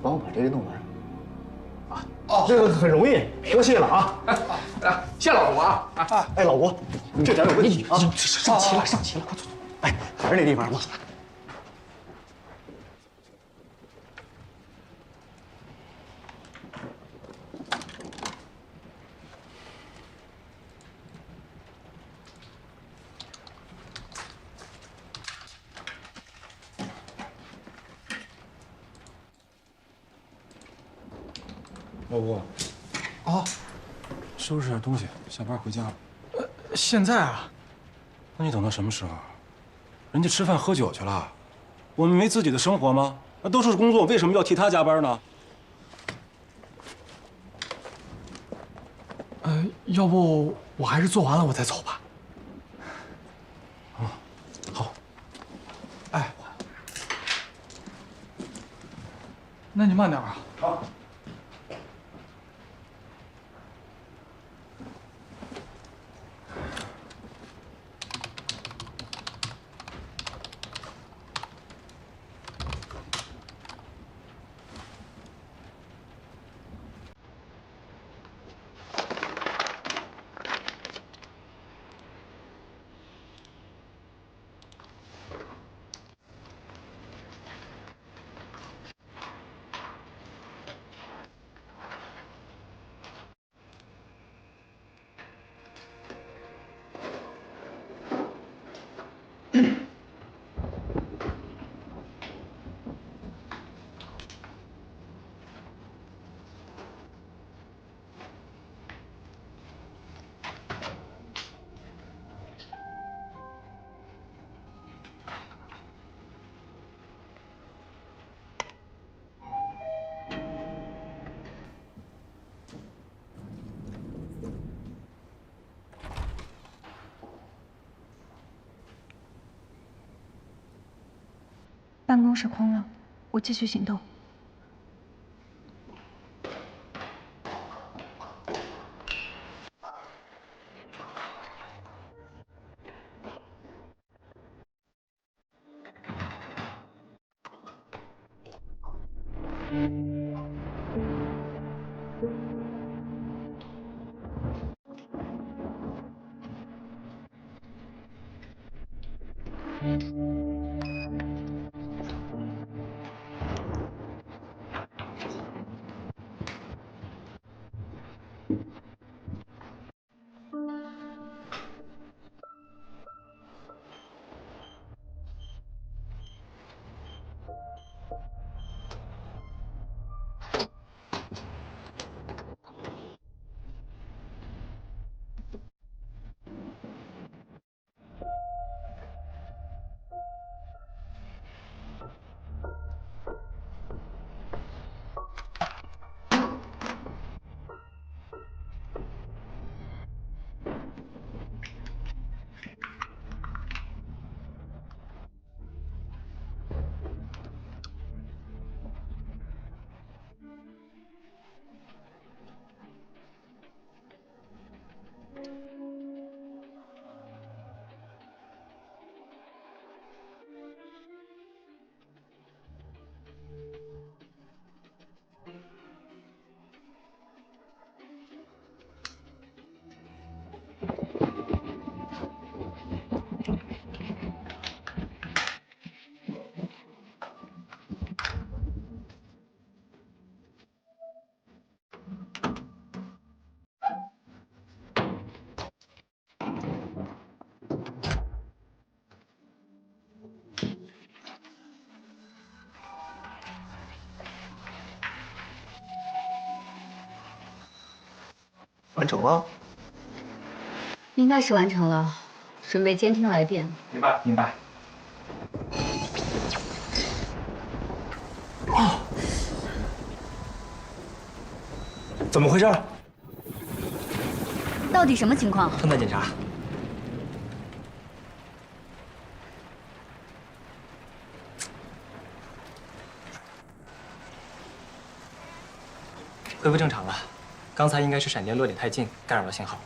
帮我把这个弄完。啊，哦，这个很容易，多谢了啊！谢老吴啊！哎，老吴，这点有问题啊！上齐了，快走！哎，还是那地方吧。老吴，收拾点东西，下班回家了。现在啊？那你等到什么时候？人家吃饭喝酒去了，我们没自己的生活吗？那都是工作，为什么要替他加班呢？要不我还是做完了我再走吧。好。哎，那你慢点啊。好。办公室空了，我继续行动。完成了？应该是完成了，准备监听来电。明白，明白。怎么回事？到底什么情况？正在检查。恢复正常了，刚才应该是闪电落点太近，干扰了信号。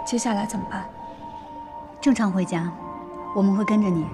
接下来怎么办？正常回家，我们会跟着你。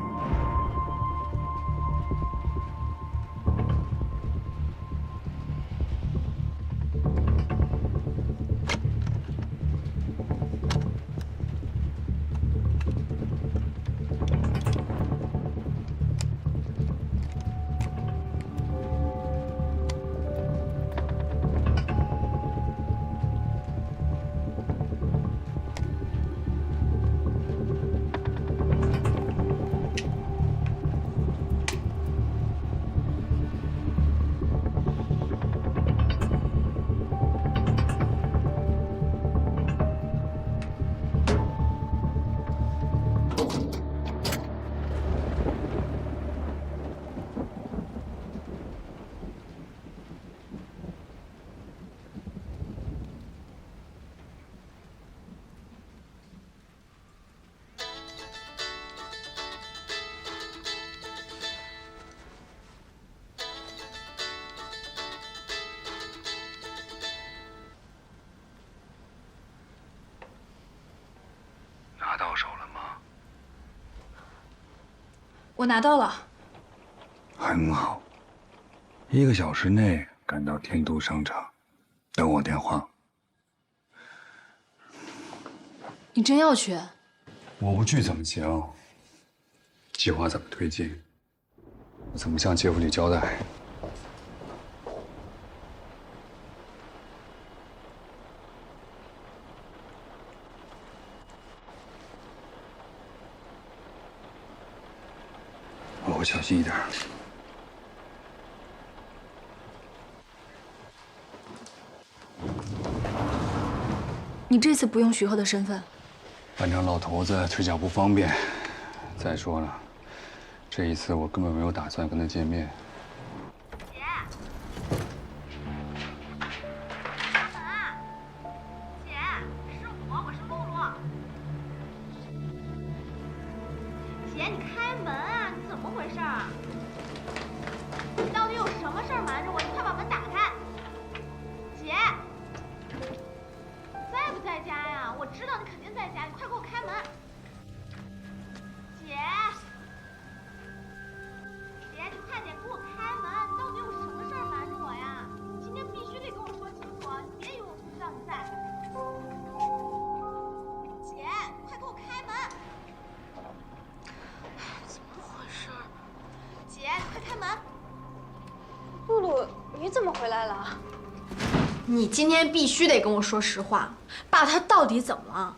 拿到手了吗？我拿到了。很好，1个小时内赶到天都商场，等我电话。你真要去？我不去怎么行？计划怎么推进？我怎么向杰弗里交代？小心一点。你这次不用徐鹤的身份，反正老头子腿脚不方便。再说了，这一次我根本没有打算跟他见面。姐，你开门啊！你怎么回事儿？你到底有什么事儿瞒着我？你快把门打开！姐，在不在家呀？我知道你肯定在家，你快给我开门！姐，姐，你快点给我开门！你到底有什么事儿瞒着我呀？今天必须得跟我说清楚，你别以为我不知道你在。姐，快给我开门！怎么回事？姐，你快开门！露露，你怎么回来了？你今天必须得跟我说实话，爸他到底怎么了？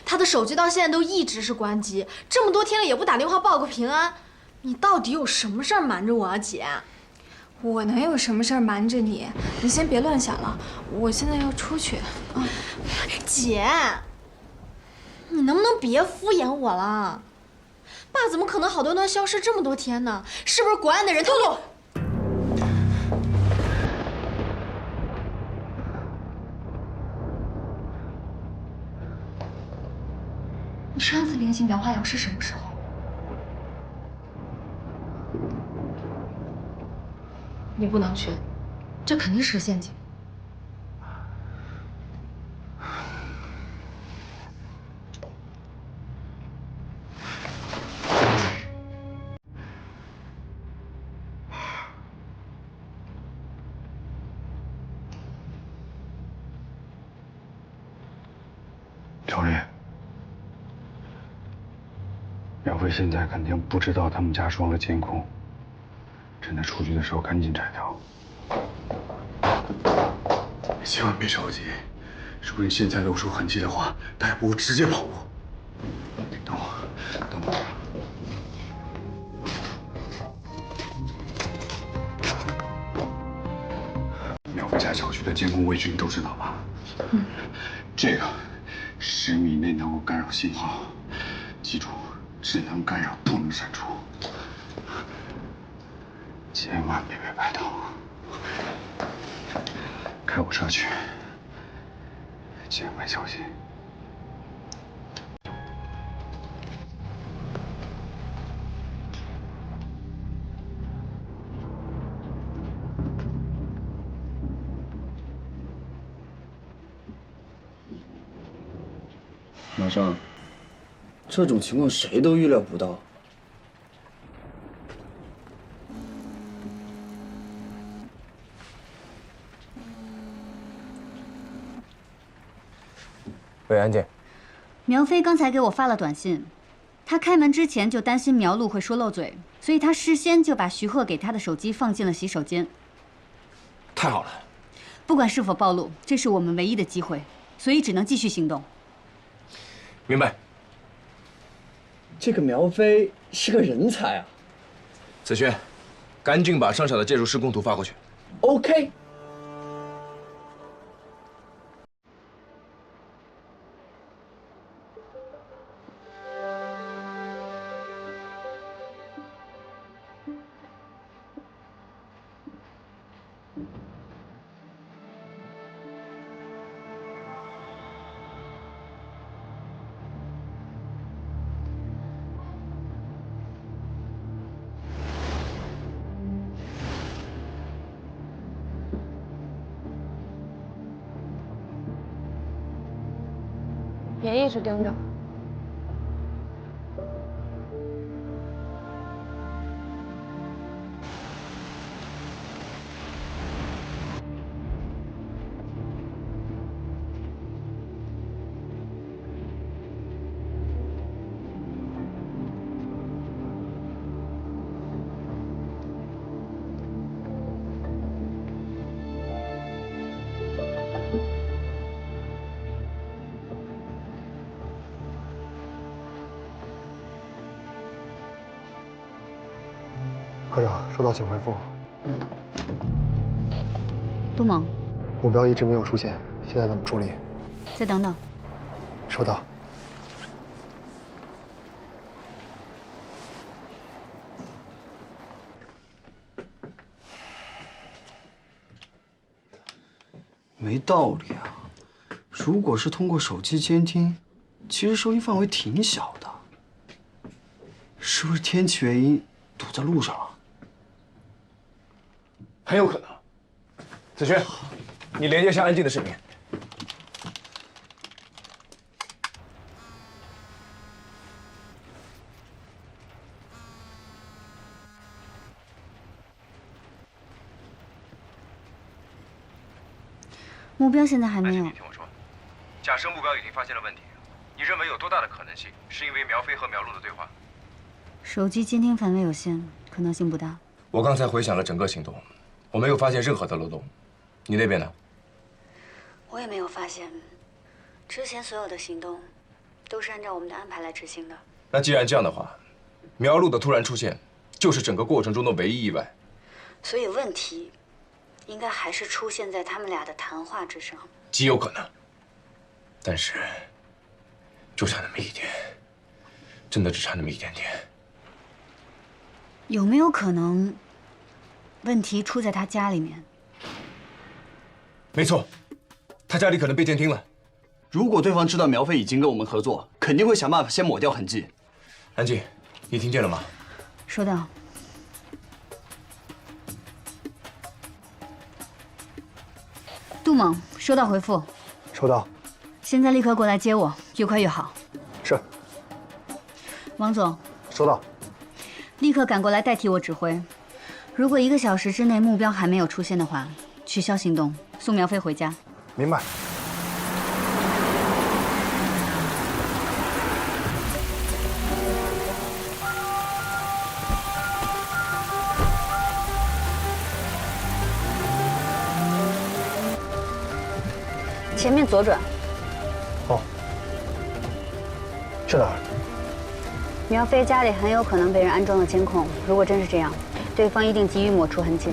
他的手机到现在都一直是关机，这么多天了也不打电话报个平安，你到底有什么事儿瞒着我啊，姐？我能有什么事儿瞒着你？你先别乱想了，我现在要出去啊。姐，你能不能别敷衍我了？爸怎么可能好端端消失这么多天呢？是不是国安的人？露露，你上次联系苗花瑶是什么时候？你不能去，这肯定是陷阱。赵丽，苗飞现在肯定不知道他们家装了监控，趁他出去的时候赶紧摘掉。千万别着急，说不定现在露出痕迹的话，他也不会直接跑步。等我，等我。苗飞家小区的监控位置你都知道吧？这个10米内能够干扰信号，记住，只能干扰，不能删除。千万别被拍到。开我车去，千万小心。老张，这种情况谁都预料不到。喂，安姐。苗飞刚才给我发了短信，他开门之前就担心苗露会说漏嘴，所以他事先就把徐鹤给他的手机放进了洗手间。太好了。不管是否暴露，这是我们唯一的机会，所以只能继续行动。明白。这个苗飞是个人才啊！子轩，赶紧把上场的建筑施工图发过去。OK。别一直盯着。科长，收到，请回复。杜猛，目标一直没有出现，现在怎么处理？再等等。收到。没道理啊！如果是通过手机监听，其实收音范围挺小的。是不是天气原因堵在路上了？很有可能。子轩，你连接下安静的视频。目标现在还没有。你听我说，假设目标已经发现了问题，你认为有多大的可能性是因为苗飞和苗璐的对话？手机监听范围有限，可能性不大。我刚才回想了整个行动，我没有发现任何的漏洞。你那边呢？我也没有发现，之前所有的行动都是按照我们的安排来执行的。那既然这样的话，苗璐的突然出现就是整个过程中的唯一意外。所以问题应该还是出现在他们俩的谈话之上。极有可能，但是就差那么一点，真的只差那么一点点。有没有可能，问题出在他家里面？没错，他家里可能被监听了。如果对方知道苗飞已经跟我们合作，肯定会想办法先抹掉痕迹。安静，你听见了吗？收到。杜猛，收到回复。收到。现在立刻过来接我，越快越好。是。王总。收到。立刻赶过来代替我指挥。如果1个小时之内目标还没有出现的话，取消行动，送苗飞回家。明白。前面左转。哦。去哪儿？苗飞家里很有可能被人安装了监控，如果真是这样，对方一定急于抹除痕迹。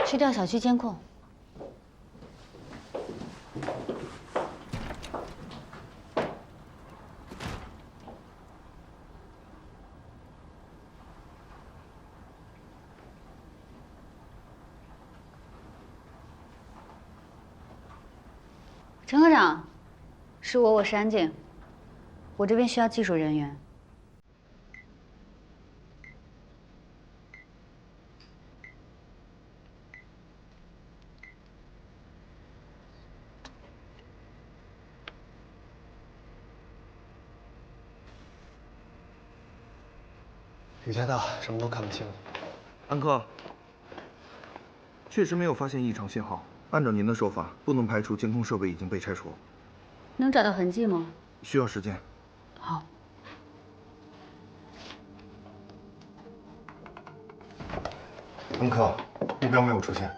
去掉小区监控。陈科长，是我是安静，我这边需要技术人员。雨太大，什么都看不清。安科，确实没有发现异常信号。按照您的说法，不能排除监控设备已经被拆除。能找到痕迹吗？需要时间。好。安科，目标没有出现。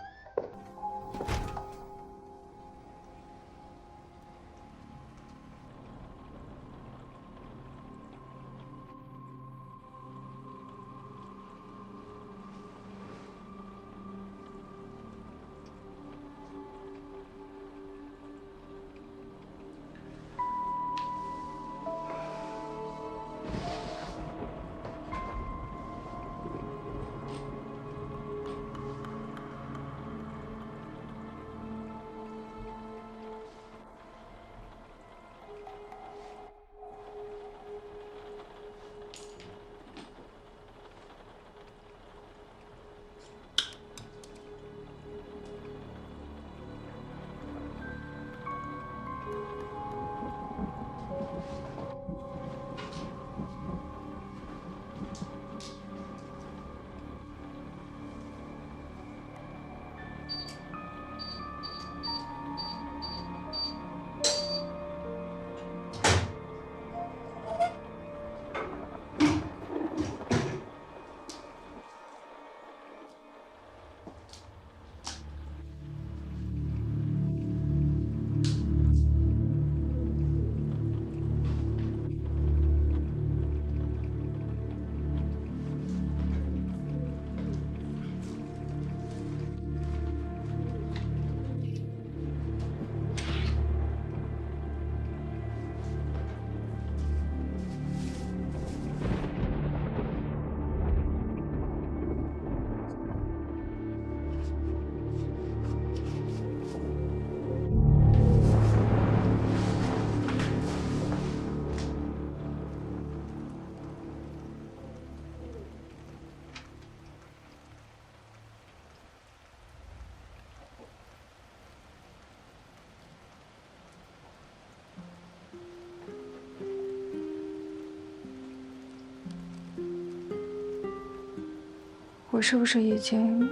我是不是已经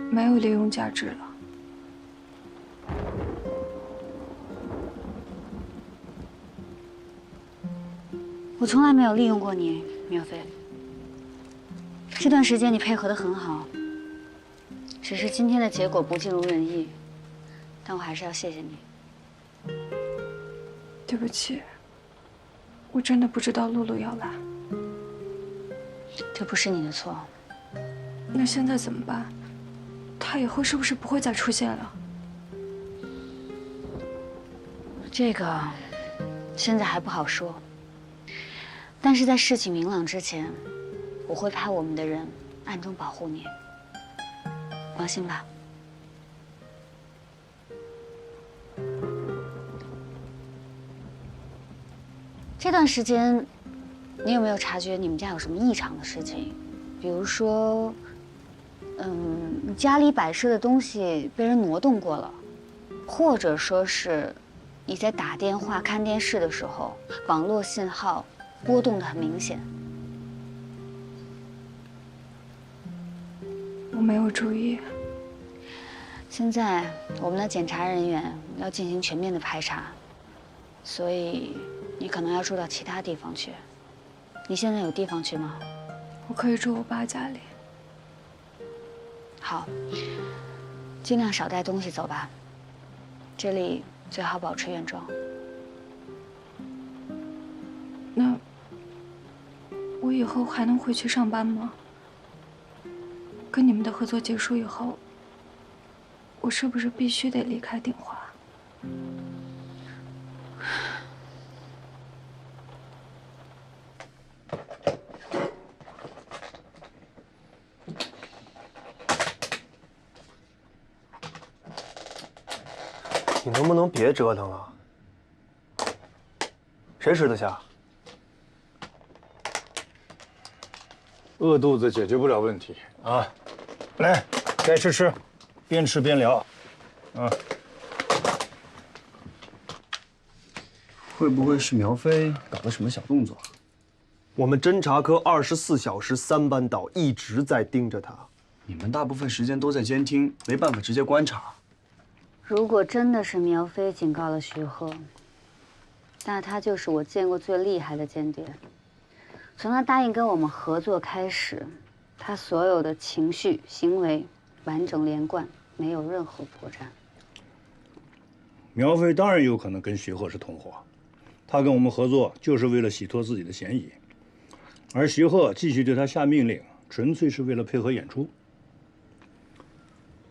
没有利用价值了？我从来没有利用过你，苗飞。这段时间你配合得很好，只是今天的结果不尽如人意，但我还是要谢谢你。对不起，我真的不知道露露要来。这不是你的错。那现在怎么办？她以后是不是不会再出现了？这个现在还不好说，但是在事情明朗之前，我会派我们的人暗中保护你，放心吧。这段时间，你有没有察觉你们家有什么异常的事情？比如说，你家里摆设的东西被人挪动过了，或者说是你在打电话、看电视的时候，网络信号波动得很明显。我没有注意。现在我们的检查人员要进行全面的排查，所以你可能要住到其他地方去。你现在有地方去吗？我可以住我爸家里。好，尽量少带东西走吧。这里最好保持原状。那我以后还能回去上班吗？跟你们的合作结束以后，我是不是必须得离开鼎华？你能不能别折腾了？谁吃得下？饿肚子解决不了问题啊！来，该吃吃，边吃边聊。啊，会不会是苗飞搞了什么小动作？我们侦查科24小时3班倒，一直在盯着他。你们大部分时间都在监听，没办法直接观察。如果真的是苗飞警告了徐鹤，那他就是我见过最厉害的间谍。从他答应跟我们合作开始，他所有的情绪、行为完整连贯，没有任何破绽。苗飞当然有可能跟徐鹤是同伙，他跟我们合作就是为了洗脱自己的嫌疑，而徐鹤继续对他下命令，纯粹是为了配合演出。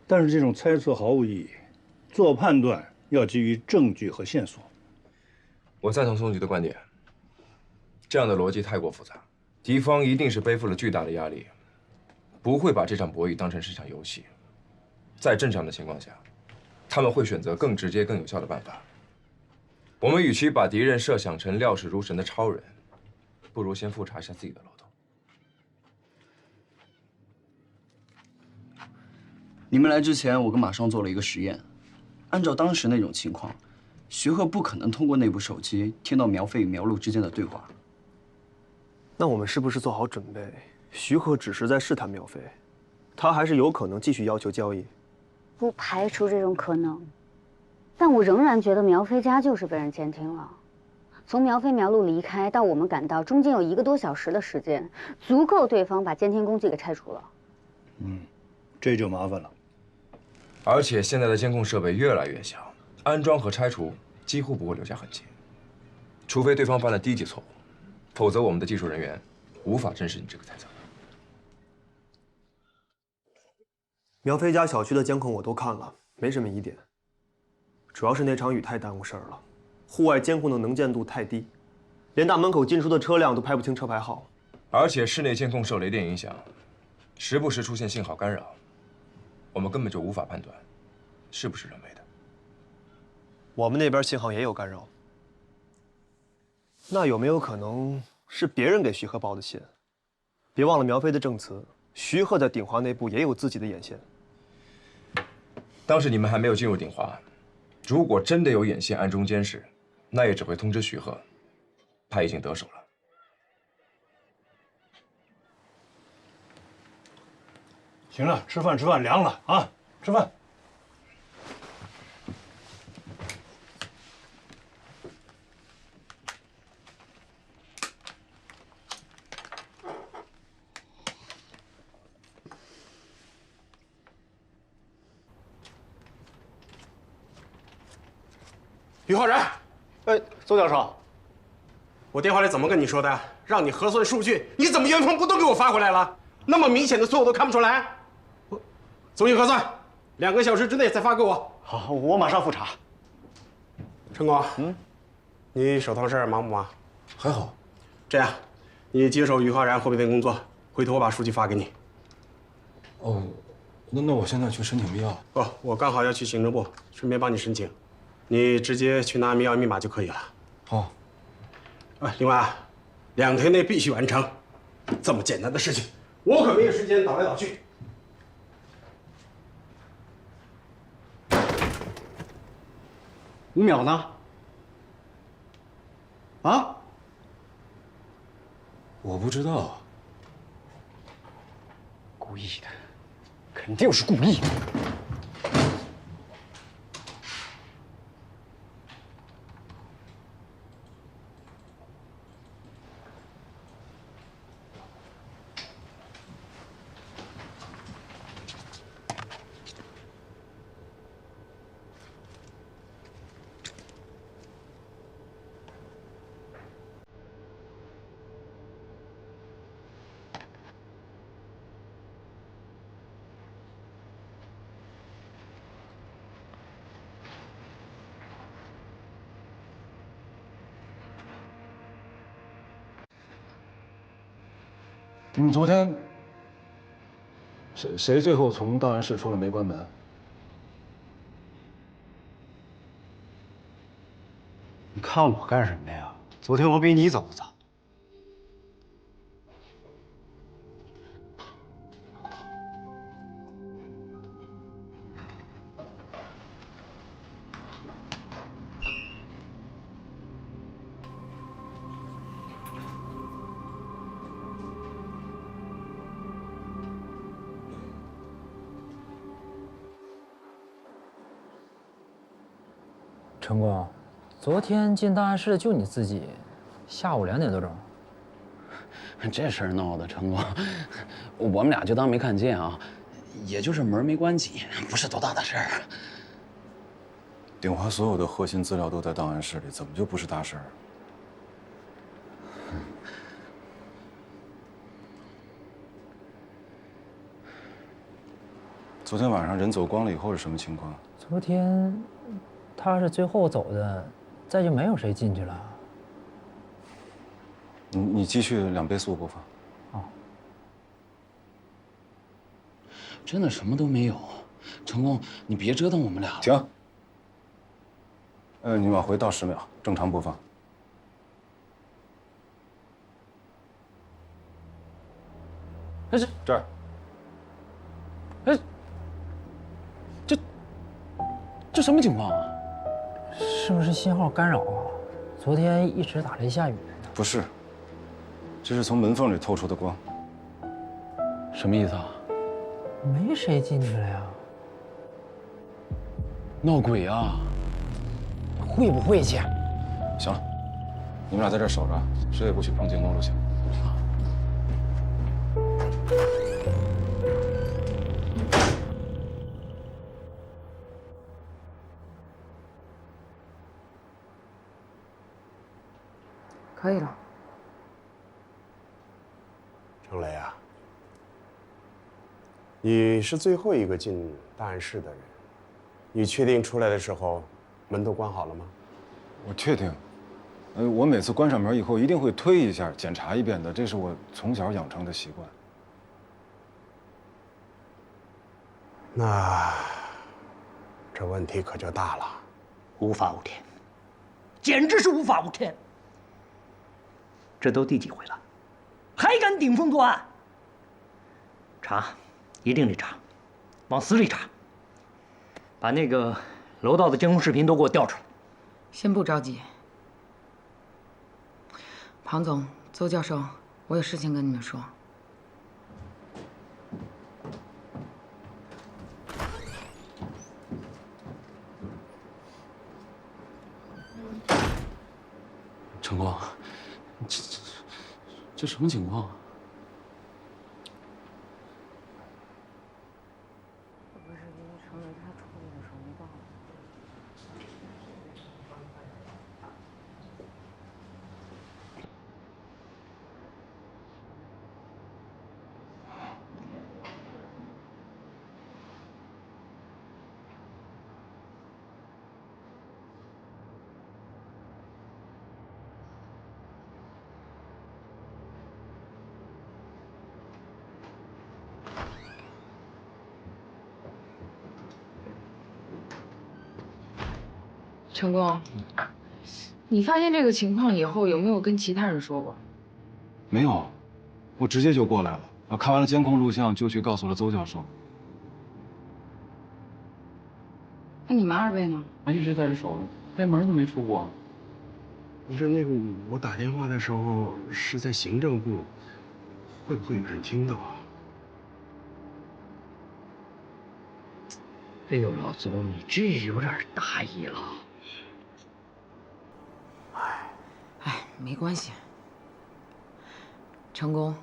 但是这种猜测毫无意义，做判断要基于证据和线索。我赞同宋局的观点，这样的逻辑太过复杂，敌方一定是背负了巨大的压力，不会把这场博弈当成是场游戏。在正常的情况下，他们会选择更直接、更有效的办法。我们与其把敌人设想成料事如神的超人，不如先复查一下自己的漏洞。你们来之前，我跟马上做了一个实验。按照当时那种情况，徐鹤不可能通过内部手机听到苗飞与苗璐之间的对话。那我们是不是做好准备？徐鹤只是在试探苗飞，他还是有可能继续要求交易。不排除这种可能，但我仍然觉得苗飞家就是被人监听了。从苗飞、苗璐离开到我们赶到，中间有1个多小时的时间，足够对方把监听工具给拆除了。这就麻烦了。而且现在的监控设备越来越小，安装和拆除几乎不会留下痕迹，除非对方犯了低级错误，否则我们的技术人员无法证实你这个猜测。苗飞家小区的监控我都看了，没什么疑点。主要是那场雨太耽误事儿了，户外监控的能见度太低，连大门口进出的车辆都拍不清车牌号。而且室内监控受雷电影响，时不时出现信号干扰，我们根本就无法判断是不是人为的。我们那边信号也有干扰，那有没有可能是别人给徐鹤报的信？别忘了苗飞的证词，徐鹤在鼎华内部也有自己的眼线。当时你们还没有进入鼎华，如果真的有眼线暗中监视，那也只会通知徐鹤，他已经得手了。行了，吃饭，凉了啊，吃饭。于浩然，邹教授，我电话里怎么跟你说的？让你核算数据，你怎么原封不动给我发回来了？那么明显的错误都看不出来？重新核算，2个小时之内再发给我。好，我马上复查。陈工，你手头事儿忙不忙？还好。这样，你接手于浩然后面的工作，回头我把数据发给你。哦，那我现在去申请密钥？不，我刚好要去行政部，顺便帮你申请。你直接去拿密钥密码就可以了。好。另外，2天内必须完成。这么简单的事情，我可没有时间倒来倒去。5秒呢？啊？我不知道。故意的，肯定是故意的。你们昨天谁最后从档案室出了没关门？你看我干什么呀？昨天我比你走的早。陈工，昨天进档案室的就你自己，下午2点多钟。这事儿闹的，陈工，我们俩就当没看见啊，也就是门没关紧，不是多大的事儿。鼎华所有的核心资料都在档案室里，怎么就不是大事儿？昨天晚上人走光了以后是什么情况？昨天他是最后走的，再就没有谁进去了。你继续2倍速播放。哦。真的什么都没有，成功，你别折腾我们俩了。停。你往回倒10秒，正常播放。这儿。这什么情况啊？是不是信号干扰啊？昨天一直打雷下雨。不是，这是从门缝里透出的光。什么意思啊？没谁进去了呀。闹鬼啊？会不会去？行了，你们俩在这儿守着，谁也不许碰监控录像。可以了。程雷啊，你是最后一个进档案室的人，你确定出来的时候门都关好了吗？我确定。我每次关上门以后一定会推一下，检查一遍的，这是我从小养成的习惯。那这问题可就大了。无法无天，简直是无法无天！这都第几回了，还敢顶风作案？查，一定得查，往死里查。把那个楼道的监控视频都给我调出来。先不着急，庞总、邹教授，我有事情跟你们说。成功，这什么情况啊？成功，你发现这个情况以后，有没有跟其他人说过？没有，我直接就过来了。看完了监控录像，就去告诉了邹教授。那你们2位呢？他一直在这守着，连门都没出过。不是那个，我打电话的时候是在行政部，会不会有人听到啊？哎呦，老邹，你这有点大意了。哎，没关系。成功，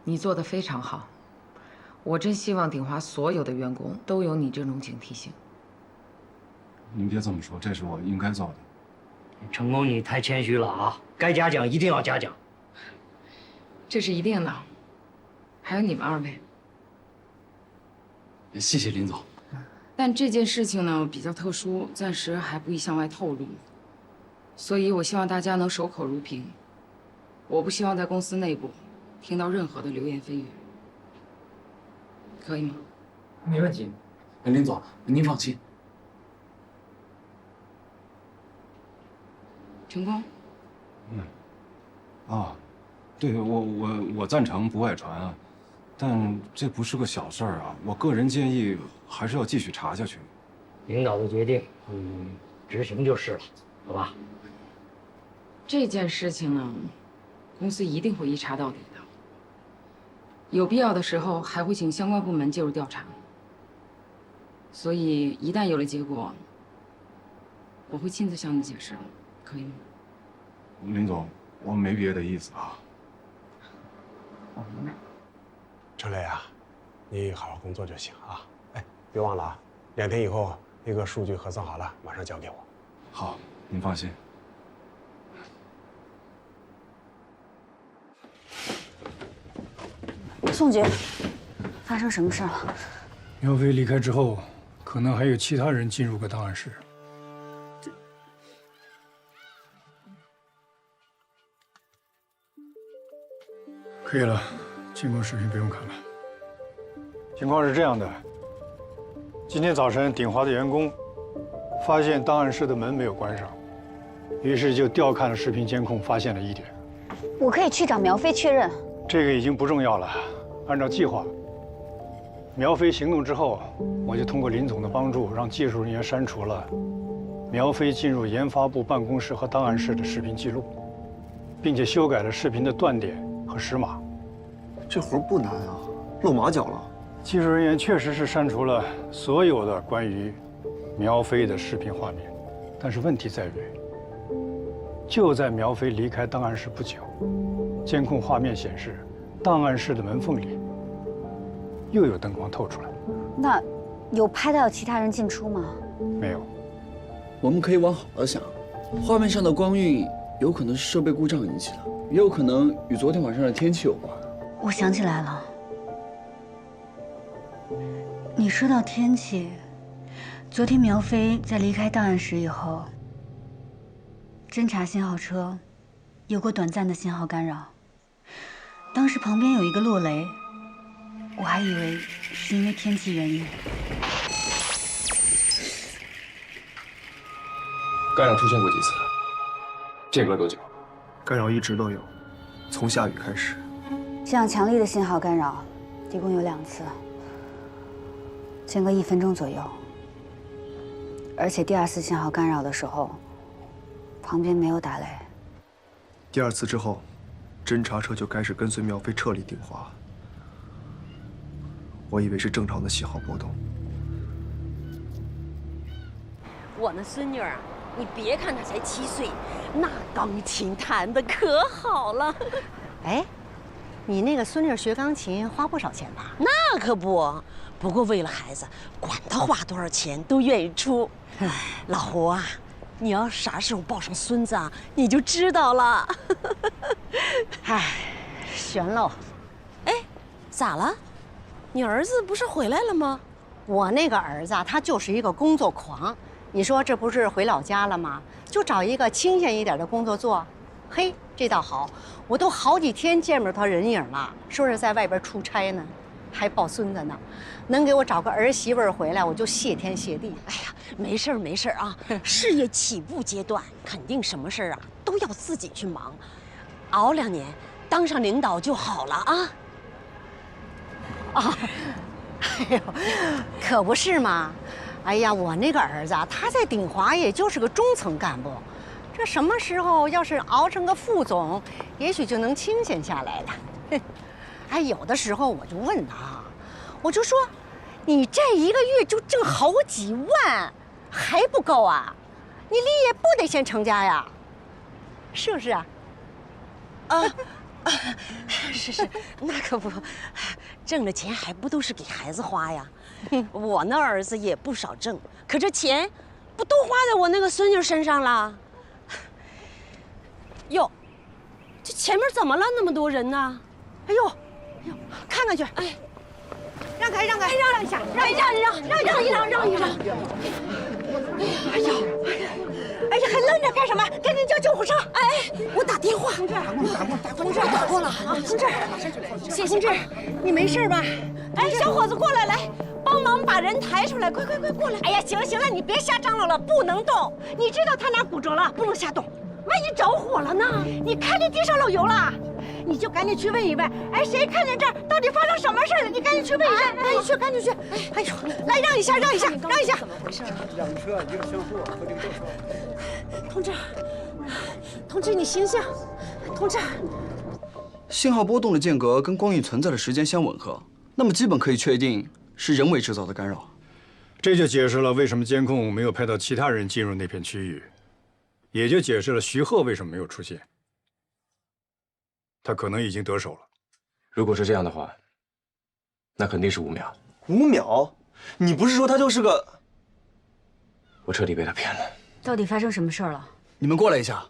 你做的非常好。我真希望鼎华所有的员工都有你这种警惕性。您别这么说，这是我应该做的。成功，你太谦虚了啊！该嘉奖一定要嘉奖。这是一定的。还有你们2位。谢谢林总。但这件事情呢比较特殊，暂时还不宜向外透露。所以我希望大家能守口如瓶。我不希望在公司内部听到任何的流言蜚语，可以吗？没问题。林总，您放心。成功。啊，对，我赞成不外传啊，但这不是个小事儿啊。我个人建议还是要继续查下去。领导的决定，执行就是了，好吧？这件事情呢，公司一定会一查到底的。有必要的时候还会请相关部门介入调查。所以一旦有了结果，我会亲自向你解释，可以吗？林总，我没别的意思啊。程磊啊，你好好工作就行啊。哎，别忘了啊，2天以后那个数据核算好了，马上交给我。好，您放心。宋局，发生什么事了？苗飞离开之后，可能还有其他人进入过档案室。可以了，监控视频不用看了。情况是这样的，今天早晨鼎华的员工发现档案室的门没有关上，于是就调看了视频监控，发现了疑点。我可以去找苗飞确认。这个已经不重要了，按照计划，苗飞行动之后，我就通过林总的帮助，让技术人员删除了苗飞进入研发部办公室和档案室的视频记录，并且修改了视频的断点和时码。这活不难啊，露马脚了。技术人员确实是删除了所有的关于苗飞的视频画面，但是问题在于，就在苗飞离开档案室不久，监控画面显示，档案室的门缝里又有灯光透出来。那有拍到其他人进出吗？没有。我们可以往好了想，画面上的光晕有可能是设备故障引起的，也有可能与昨天晚上的天气有关。我想起来了，你说到天气，昨天苗飞在离开档案室以后，侦察信号车有过短暂的信号干扰，当时旁边有一个落雷，我还以为是因为天气原因。干扰出现过几次？间隔多久？干扰一直都有，从下雨开始。这样强力的信号干扰，一共有2次，间隔1分钟左右。而且第2次信号干扰的时候，旁边没有打雷。第2次之后，侦察车就开始跟随苗飞撤离鼎华。我以为是正常的信号波动。我那孙女儿，你别看她才7岁，那钢琴弹得可好了。哎，你那个孙女学钢琴花不少钱吧？那可不，不过为了孩子，管他花多少钱都愿意出。老胡啊，你要啥时候抱上孙子啊，你就知道了。唉，悬喽。哎，咋了？你儿子不是回来了吗？我那个儿子啊，他就是一个工作狂。你说这不是回老家了吗？就找一个清闲一点的工作做。嘿，这倒好，我都好几天见不着他人影了，说是在外边出差呢，还抱孙子呢。能给我找个儿媳妇回来，我就谢天谢地。哎呀，没事儿没事儿啊，事业起步阶段，肯定什么事儿啊都要自己去忙，熬2年，当上领导就好了啊。啊，哎呦，可不是嘛！哎呀，我那个儿子啊，他在鼎华也就是个中层干部，这什么时候要是熬成个副总，也许就能清闲下来了。哎，有的时候我就问他，我就说，你这1个月就挣好几万，还不够啊？你立业不得先成家呀？是不是啊？是，那可不，挣了钱还不都是给孩子花呀？我那儿子也不少挣，可这钱不都花在我那个孙女身上了？哟，这前面怎么了？那么多人呢？哎呦，看看去！哎，让开，让开，让一下，让一让。哎呀，还愣着干什么？赶紧叫救护车！哎，我打电话。同志，打过了啊！同志，谢同志，你没事吧？哎，小伙子过来，来，帮帮忙把人抬出来，快快快过来！哎呀，行了行了，你别瞎张罗了，不能动。你知道他哪骨折了，不能瞎动，万一着火了呢？你看见地上漏油了，你就赶紧去问一问。哎，谁看见这儿到底发生什么事了？你赶紧去问一下，赶紧去，赶紧去。哎呦，来让一下，让一下，让一下。怎么回事？两车，一个车库和这个吊车。同志，同志，你醒醒，同志。信号波动的间隔跟光晕存在的时间相吻合，那么基本可以确定是人为制造的干扰。这就解释了为什么监控没有拍到其他人进入那片区域，也就解释了徐鹤为什么没有出现。他可能已经得手了。如果是这样的话，那肯定是5秒。5秒？你不是说他就是个……我彻底被他骗了。到底发生什么事儿了？你们过来一下。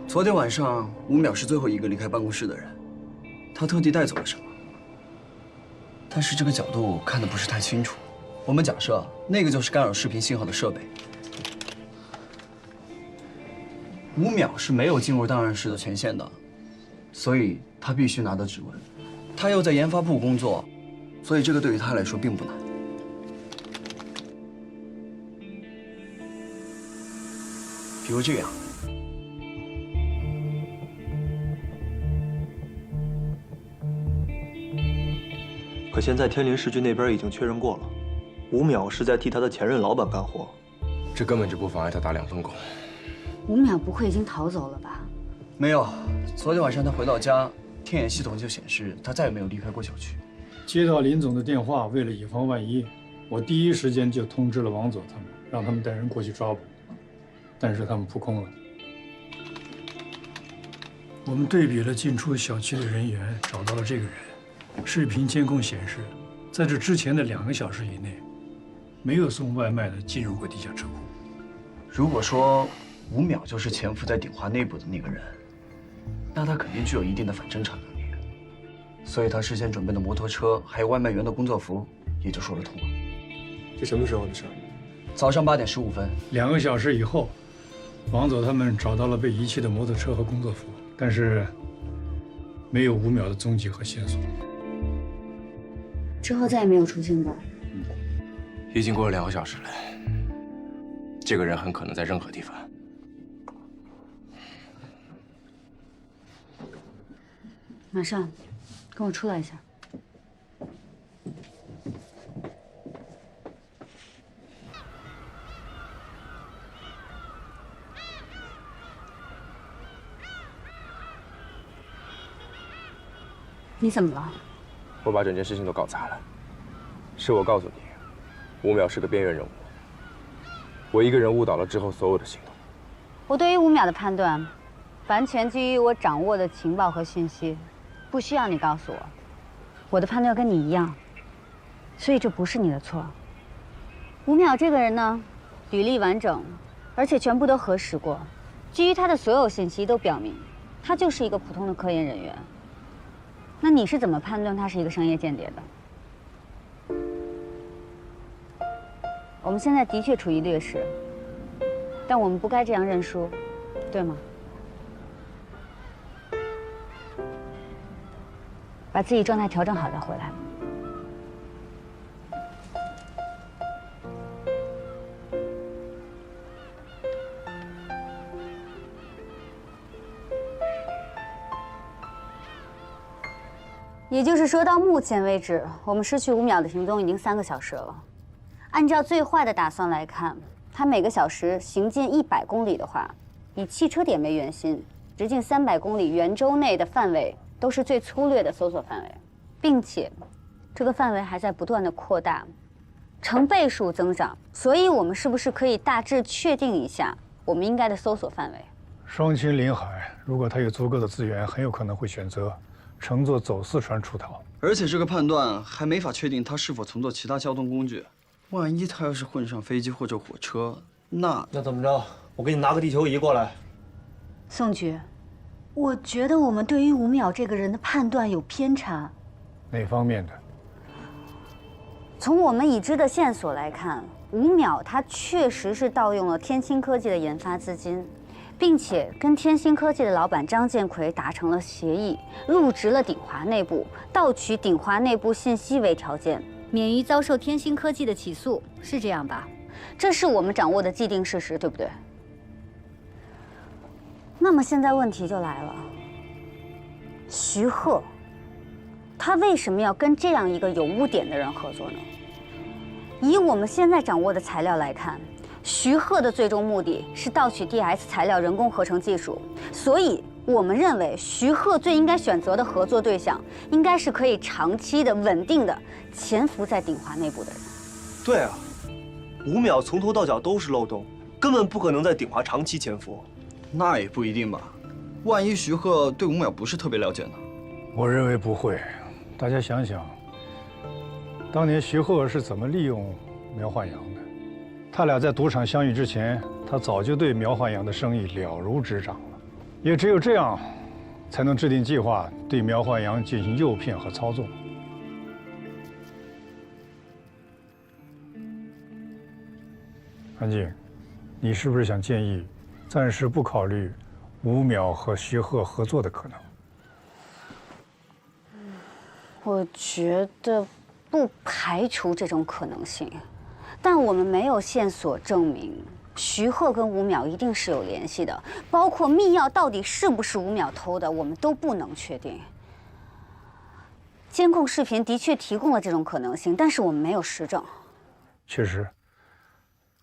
昨天晚上，5秒是最后一个离开办公室的人，他特地带走了什么？但是这个角度看得不是太清楚。我们假设那个就是干扰视频信号的设备。5秒是没有进入档案室的权限的，所以他必须拿到指纹。他又在研发部工作，所以这个对于他来说并不难。比如这样。可现在天林市局那边已经确认过了，5秒是在替他的前任老板干活，这根本就不妨碍他打2份工。 5秒不会已经逃走了吧？没有，昨天晚上他回到家，天眼系统就显示他再也没有离开过小区。接到林总的电话，为了以防万一，我第一时间就通知了王佐他们，让他们带人过去抓捕，但是他们扑空了。我们对比了进出小区的人员，找到了这个人。 视频监控显示，在这之前的2个小时以内，没有送外卖的进入过地下车库。如果说5秒就是潜伏在鼎华内部的那个人，那他肯定具有一定的反侦查能力，所以他事先准备的摩托车还有外卖员的工作服也就说得通了。这什么时候的事？早上8点15分。2个小时以后，王佐他们找到了被遗弃的摩托车和工作服，但是没有5秒的踪迹和线索。 之后再也没有出现过。已经过了2个小时了，这个人很可能在任何地方。马上，跟我出来一下。你怎么了？ 我把整件事情都搞砸了，是我告诉你，5秒是个边缘人物，我一个人误导了之后所有的行动。我对于5秒的判断，完全基于我掌握的情报和信息，不需要你告诉我。我的判断跟你一样，所以这不是你的错。5秒这个人呢，履历完整，而且全部都核实过，基于他的所有信息都表明，他就是一个普通的科研人员。 那你是怎么判断他是一个商业间谍的？我们现在的确处于劣势，但我们不该这样认输，对吗？把自己状态调整好再回来。也就是说，到目前为止，我们失去5秒的行踪已经3个小时了。按照最坏的打算来看，他每个小时行进100公里的话，以汽车点为圆心，直径300公里圆周内的范围都是最粗略的搜索范围，并且这个范围还在不断的扩大，成倍数增长。所以，我们是不是可以大致确定一下我们应该的搜索范围？双亲临海，如果他有足够的资源，很有可能会选择 乘坐走私船出逃，而且这个判断还没法确定他是否乘坐其他交通工具。万一他要是混上飞机或者火车，那怎么着？我给你拿个地球仪过来。宋局，我觉得我们对于5秒这个人的判断有偏差。哪方面的？从我们已知的线索来看吴淼他确实是盗用了天星科技的研发资金，并且跟天星科技的老板张建奎达成了协议，入职了鼎华内部，盗取鼎华内部信息为条件，免于遭受天星科技的起诉，是这样吧？这是我们掌握的既定事实，对不对？那么现在问题就来了，徐鹤，他为什么要跟这样一个有污点的人合作呢？以我们现在掌握的材料来看，徐鹤的最终目的是盗取 DS 材料人工合成技术，所以我们认为徐鹤最应该选择的合作对象，应该是可以长期的、稳定的潜伏在鼎华内部的人。对啊，吴淼从头到脚都是漏洞，根本不可能在鼎华长期潜伏。那也不一定吧，万一徐鹤对吴淼不是特别了解呢？我认为不会。大家想想，当年徐鹤是怎么利用苗焕阳的？他俩在赌场相遇之前，他早就对苗焕阳的生意了如指掌了。也只有这样，才能制定计划对苗焕阳进行诱骗和操纵。安静，你是不是想建议暂时不考虑吴淼和徐鹤合作的可能？我觉得不排除这种可能性，但我们没有线索证明徐鹤跟吴淼一定是有联系的，包括密钥到底是不是吴淼偷的，我们都不能确定。监控视频的确提供了这种可能性，但是我们没有实证。确实，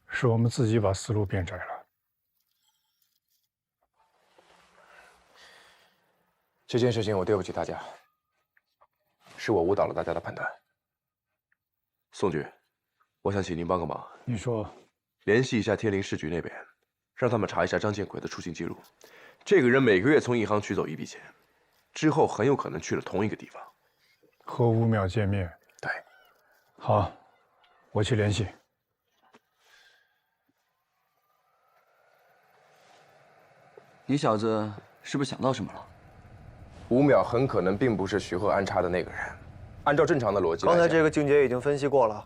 是我们自己把思路变窄了。这件事情我对不起大家，是我误导了大家的判断。宋局，我想请您帮个忙。你说，联系一下天灵市局那边，让他们查一下张建奎的出行记录。这个人每个月从银行取走一笔钱，之后很有可能去了同一个地方，和吴淼见面。对，好，我去联系。你小子是不是想到什么了？吴淼很可能并不是徐鹤安插的那个人。按照正常的逻辑来讲，刚才这个境界已经分析过了。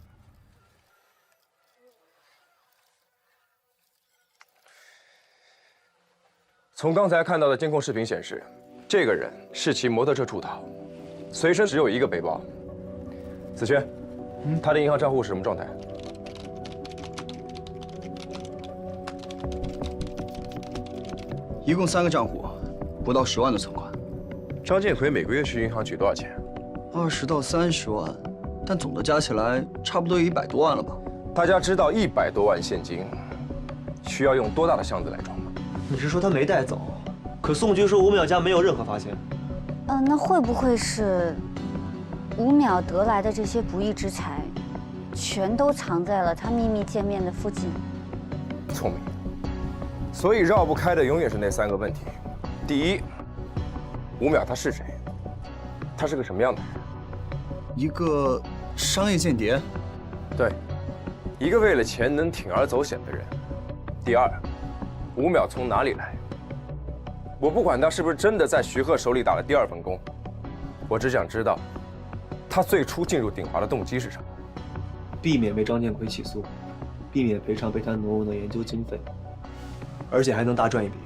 从刚才看到的监控视频显示，这个人是骑摩托车出逃，随身只有一个背包。子轩，他的银行账户是什么状态？一共3个账户，不到10万的存款。张建奎每个月去银行取多少钱？20到30万，但总的加起来差不多有100多万了吧？大家知道100多万现金需要用多大的箱子来装吗？你是说他没带走？可宋局说吴淼家没有任何发现。那会不会是吴淼得来的这些不义之财，全都藏在了他秘密见面的附近？聪明。所以绕不开的永远是那3个问题：第一，吴淼他是谁？他是个什么样的人？一个商业间谍。对，一个为了钱能铤而走险的人。第二，吴淼从哪里来？我不管他是不是真的在徐鹤手里打了第2份工，我只想知道，他最初进入鼎华的动机是什么？避免被张建奎起诉，避免赔偿被他挪用的研究经费，而且还能大赚一笔。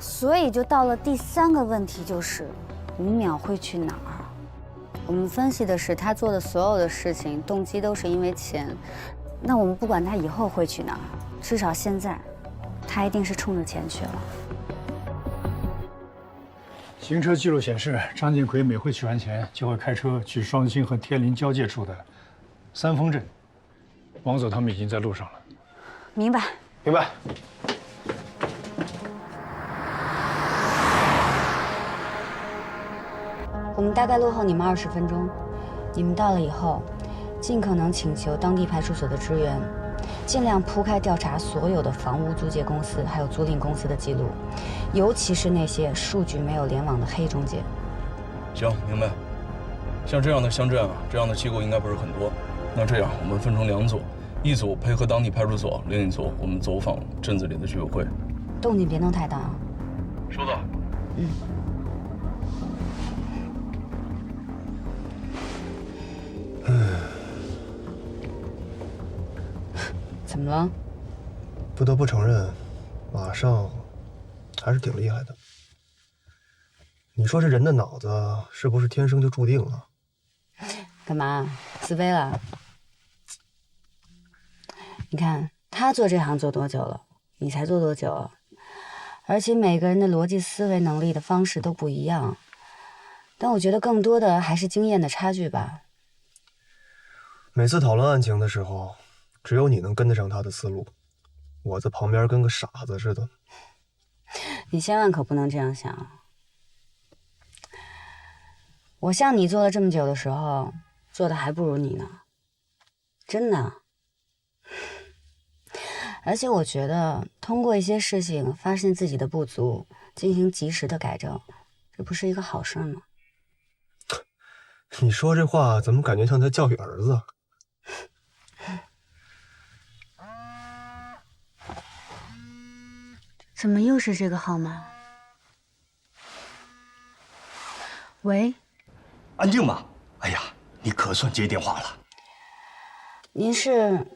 所以就到了第3个问题，就是吴淼会去哪儿？我们分析的是他做的所有的事情动机都是因为钱，那我们不管他以后会去哪儿，至少现在，他一定是冲着钱去了。行车记录显示，张建奎每回取完钱就会开车去双星和天林交界处的三峰镇。王总他们已经在路上了。明白。明白。我们大概落后你们20分钟，你们到了以后，尽可能请求当地派出所的支援，尽量铺开调查所有的房屋租借公司还有租赁公司的记录，尤其是那些数据没有联网的黑中介。行，明白。像这样的乡镇啊，这样的机构应该不是很多。那这样，我们分成2组，一组配合当地派出所，另一组我们走访镇子里的居委会。动静别弄太大啊。收到。怎怎么了？不得不承认，马上还是挺厉害的。你说这人的脑子是不是天生就注定了？干嘛自卑了？你看他做这行做多久了？你才做多久啊？而且每个人的逻辑思维能力的方式都不一样，但我觉得更多的还是经验的差距吧。每次讨论案情的时候，只有你能跟得上他的思路，我在旁边跟个傻子似的。你千万可不能这样想。我像你做了这么久的时候，做的还不如你呢，真的。而且我觉得，通过一些事情发现自己的不足，进行及时的改正，这不是一个好事吗？你说这话怎么感觉像在教育儿子？怎么又是这个号码？喂，安静吧。哎呀，你可算接电话了。您是？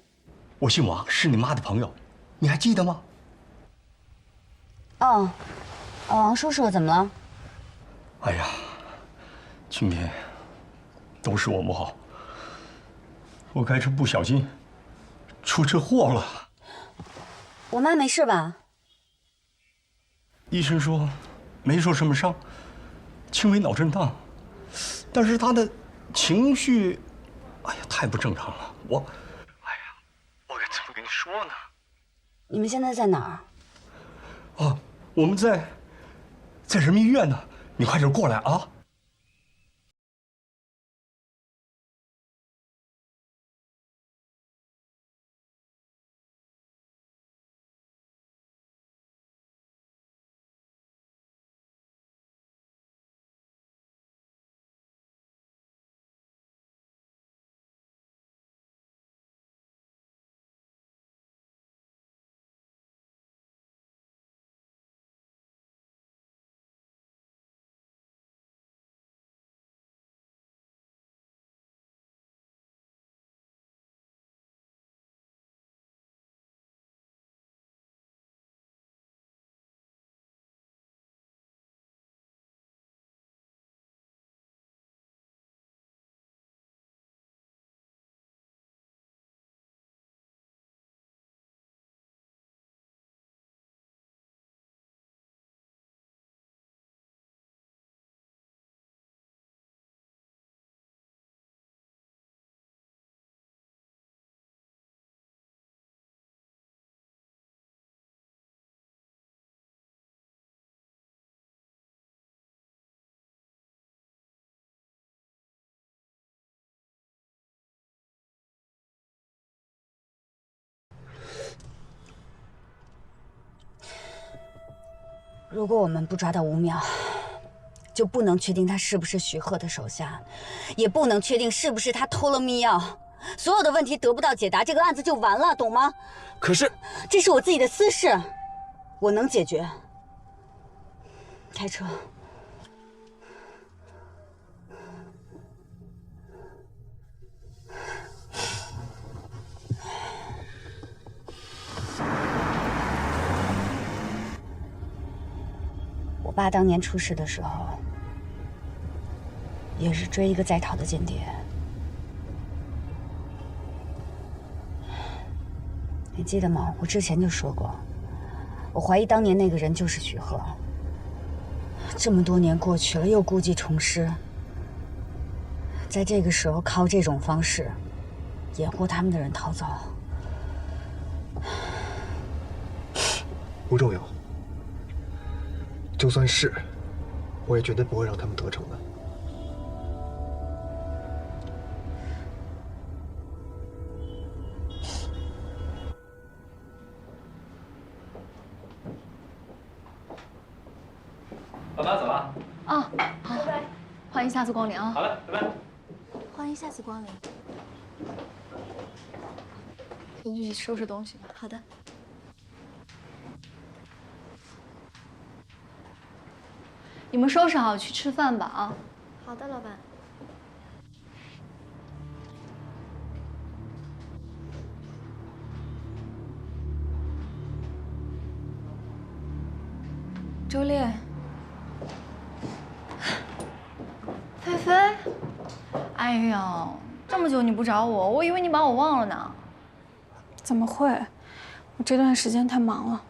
我姓王，是你妈的朋友，你还记得吗？哦，王叔叔，怎么了？哎呀，今天都是我不好，我开车不小心出车祸了。我妈没事吧？医生说没受什么伤，轻微脑震荡，但是她的情绪，哎呀，太不正常了。我该怎么跟你说呢？你们现在在哪儿？哦，我们在人民医院呢，你快点过来啊！如果我们不抓到吴淼，就不能确定他是不是徐鹤的手下，也不能确定是不是他偷了密钥。所有的问题得不到解答，这个案子就完了，懂吗？可是，这是我自己的私事，我能解决。开车。我爸当年出事的时候，也是追一个在逃的间谍。你记得吗？我之前就说过，我怀疑当年那个人就是徐鹤。这么多年过去了，又故技重施，在这个时候靠这种方式掩护他们的人逃走，不重要。就算是，我也绝对不会让他们得逞的。老妈走了。啊，好，拜拜，欢迎下次光临啊。好嘞，拜拜。欢迎下次光临。先去收拾东西吧。好的。你们收拾好去吃饭吧啊！好的，老板。周烈，菲菲，哎呀，这么久你不找我，我以为你把我忘了呢。怎么会？我这段时间太忙了，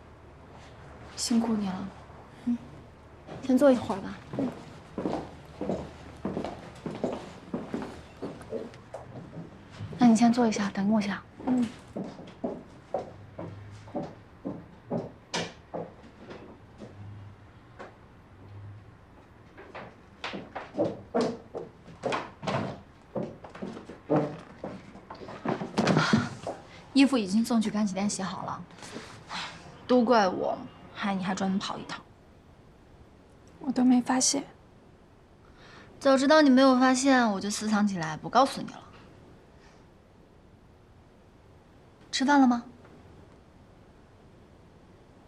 辛苦你了。先坐一会儿吧。那你先坐一下，等我一下。衣服已经送去干洗店洗好了，都怪我，害你还专门跑一趟。我都没发现。早知道你没有发现，我就私藏起来不告诉你了。吃饭了吗？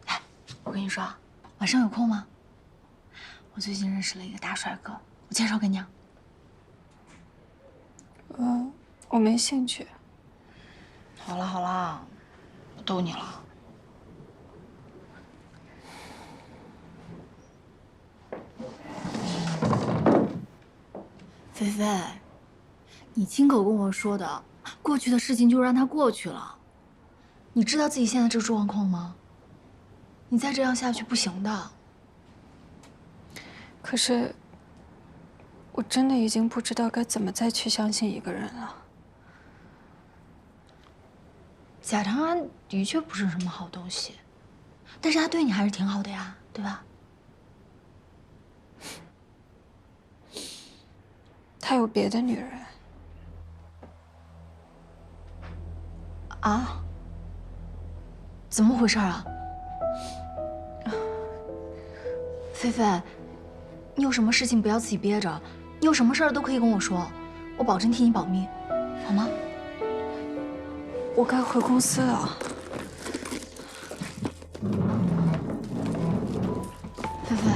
哎，我跟你说，晚上有空吗？我最近认识了一个大帅哥，我介绍给你啊。我没兴趣。好了好了，不逗你了。菲菲，你亲口跟我说的，过去的事情就让它过去了。你知道自己现在这个状况吗？你再这样下去不行的。可是，我真的已经不知道该怎么再去相信一个人了。贾长安的确不是什么好东西，但是他对你还是挺好的呀，对吧？他有别的女人。啊？怎么回事啊？菲菲，你有什么事情不要自己憋着，你有什么事儿都可以跟我说，我保证替你保密，好吗？我该回公司了。菲菲，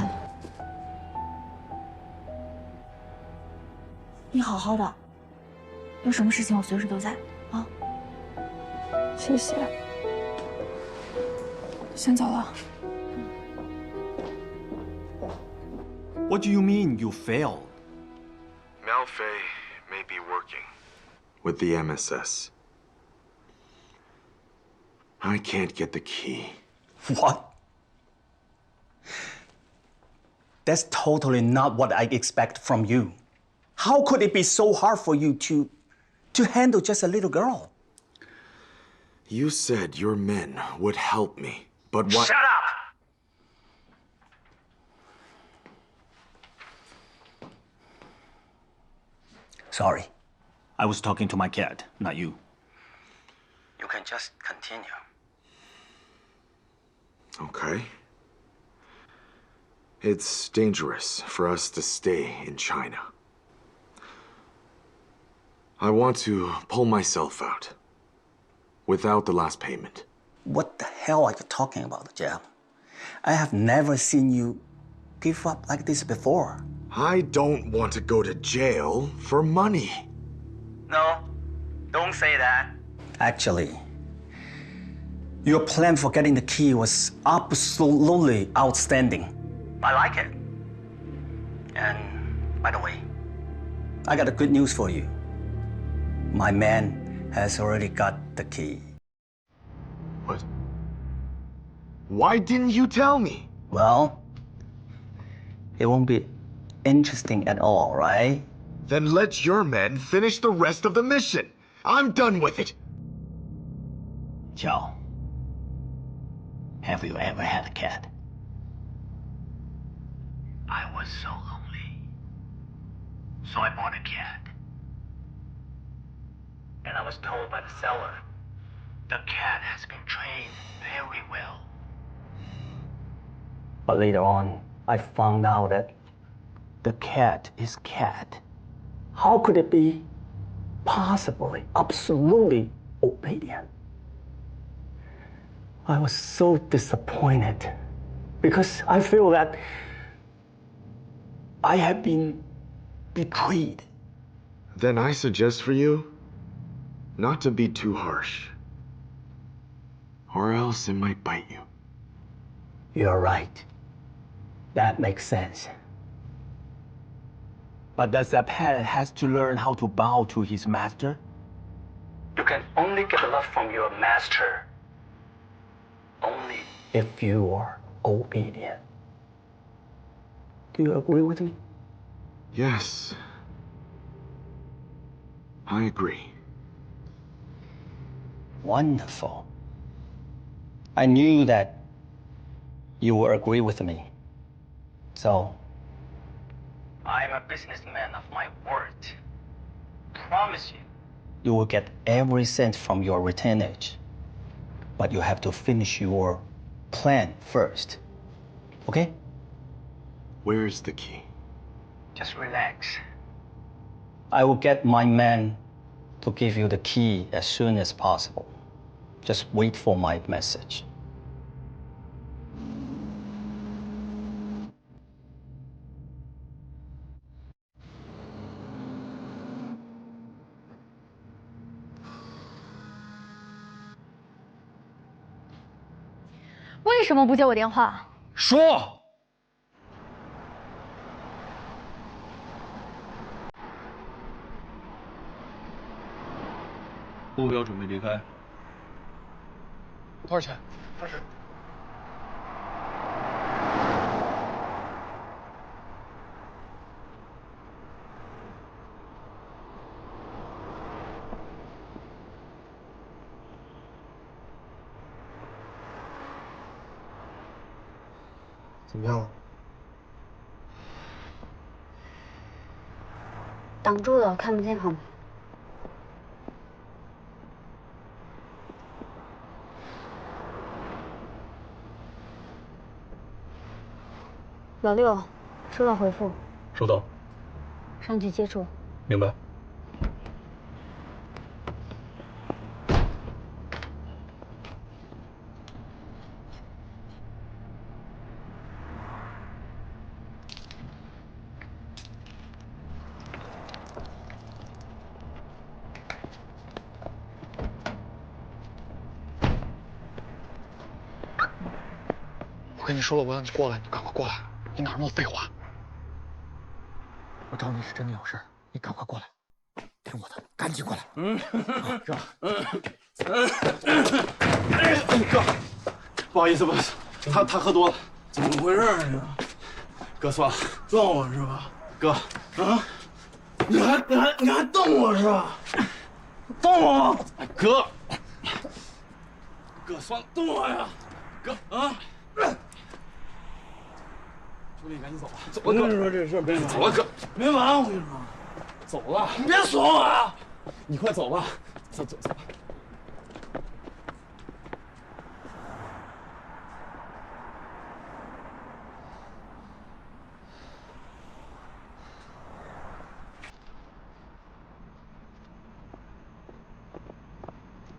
你好好的，有什么事情我随时都在啊。谢谢。先走了。What do you mean you failed? Malfei may be working with the MSS. I can't get the key. What? That's totally not what I expect from you. How could it be so hard for you to handle just a little girl? You said your men would help me, but what? Shut up! Sorry. I was talking to my cat, not you. You can just continue. Okay. It's dangerous for us to stay in China. I want to pull myself out without the last payment. What the hell are you talking about, Jeff? I have never seen you give up like this before. I don't want to go to jail for money. No, don't say that. Actually, your plan for getting the key was absolutely outstanding. I like it. And by the way, I got a good news for you. My man has already got the key. What? Why didn't you tell me? Well, it won't be interesting at all, right? Then let your men finish the rest of the mission. I'm done with it. Joe, have you ever had a cat? I was so lonely. So I bought a cat. And I was told by the seller, the cat has been trained very well. But later on, I found out that the cat is cat. How could it be possibly, absolutely obedient? I was so disappointed because I feel that I have been betrayed. Then I suggest for you not to be too harsh, or else it might bite you. You're right. That makes sense. But does a parent has to learn how to bow to his master? You can only get love from your master only if you are obedient. Do you agree with me? Yes. I agree. Wonderful. I knew that you would agree with me. So, I'm a businessman of my word. Promise you, you will get every cent from your retainage. But you have to finish your plan first. Okay? Where's the key? Just relax. I will get my man to give you the key as soon as possible. Just wait for my message.为什么不接我电话？说。目标准备离开。多少钱？20。怎么样了？挡住了，看不见好吗？老六，收到回复，收到。上去接触。明白。我跟你说了，我让你过来，你赶快过来！你哪那么多废话？我找你是真的有事，你赶快过来，听我的，赶紧过来。哥，哥，不好意思，不好意思，他喝多了，怎么回事啊？哥，算了，撞我是吧？哥，啊？你还瞪我是吧？瞪我！哥，哥，算了，瞪我呀！哥啊！兄弟，赶紧走吧，走我跟你说这事没完，走了，哥，没完！我跟你说，走了，你别锁我啊！你快走吧，走。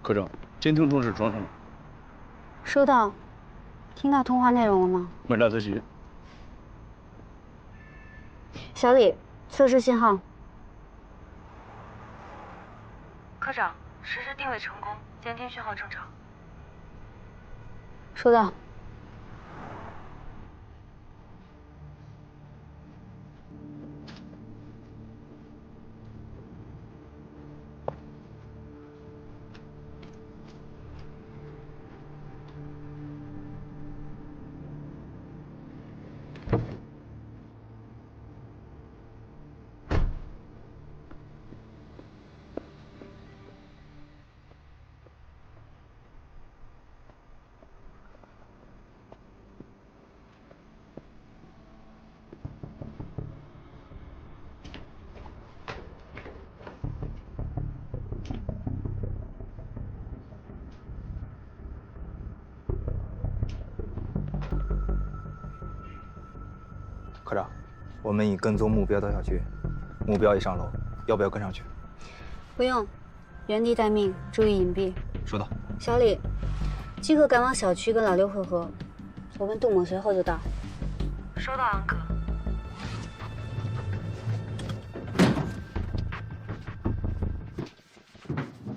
科长，监听装置装上了。收到，听到通话内容了吗？没来得及。小李，测试信号。科长，实时定位成功，监听讯号正常。收到。科长，我们已跟踪目标到小区，目标已上楼，要不要跟上去？不用，原地待命，注意隐蔽。收到。小李，即刻赶往小区跟老刘会合，我跟杜某随后就到。收到，安哥。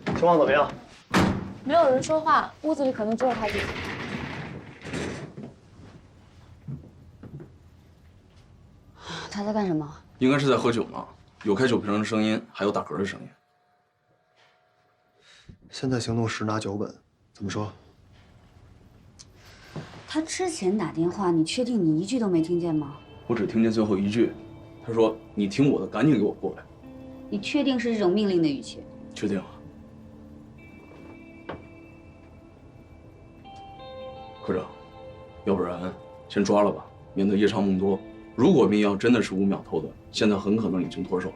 情况怎么样？没有人说话，屋子里可能只有他自己。他在干什么？应该是在喝酒呢，有开酒瓶的声音，还有打嗝的声音。现在行动10拿9稳，怎么说？他之前打电话，你确定你一句都没听见吗？我只听见最后一句，他说：“你听我的，赶紧给我过来。”你确定是这种命令的语气？确定。科长，要不然先抓了吧，免得夜长梦多。如果密钥真的是5秒偷的，现在很可能已经脱手了。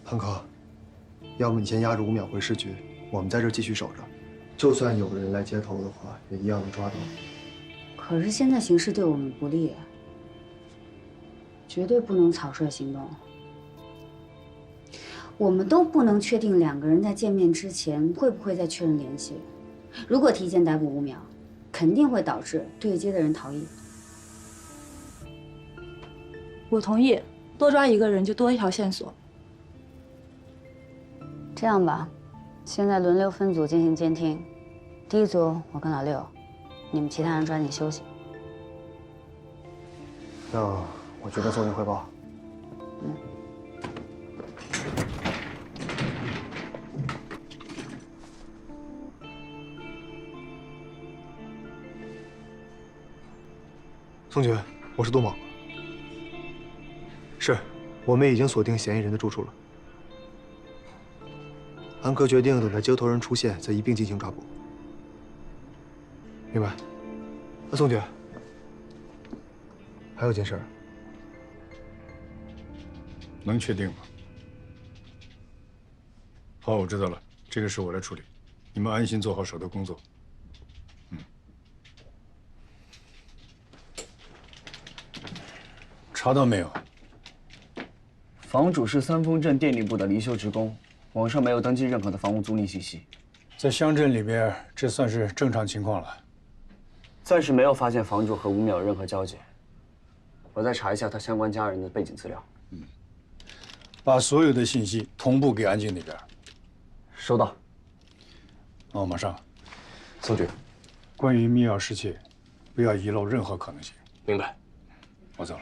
汉克，要不你先押着5秒回市局，我们在这儿继续守着，就算有人来接头的话，也一样能抓到。可是现在形势对我们不利，绝对不能草率行动。我们都不能确定2个人在见面之前会不会再确认联系。如果提前逮捕5秒，肯定会导致对接的人逃逸。我同意，多抓1个人就多一条线索。这样吧，现在轮流分组进行监听。第一组我跟老六，你们其他人抓紧休息。那我觉得做你汇报。宋局，我是杜某。是，我们已经锁定嫌疑人的住处了。安科决定等待接头人出现，再一并进行抓捕。明白。那宋局，还有件事儿。能确定吗？好，我知道了，这个事我来处理，你们安心做好手头工作。查到没有？房主是三丰镇电力部的离休职工，网上没有登记任何的房屋租赁信息。在乡镇里边，这算是正常情况了。暂时没有发现房主和吴淼有任何交集。我再查一下他相关家人的背景资料。把所有的信息同步给安静那边。收到。哦，马上。宋局，关于密钥失窃，不要遗漏任何可能性。明白。我走了。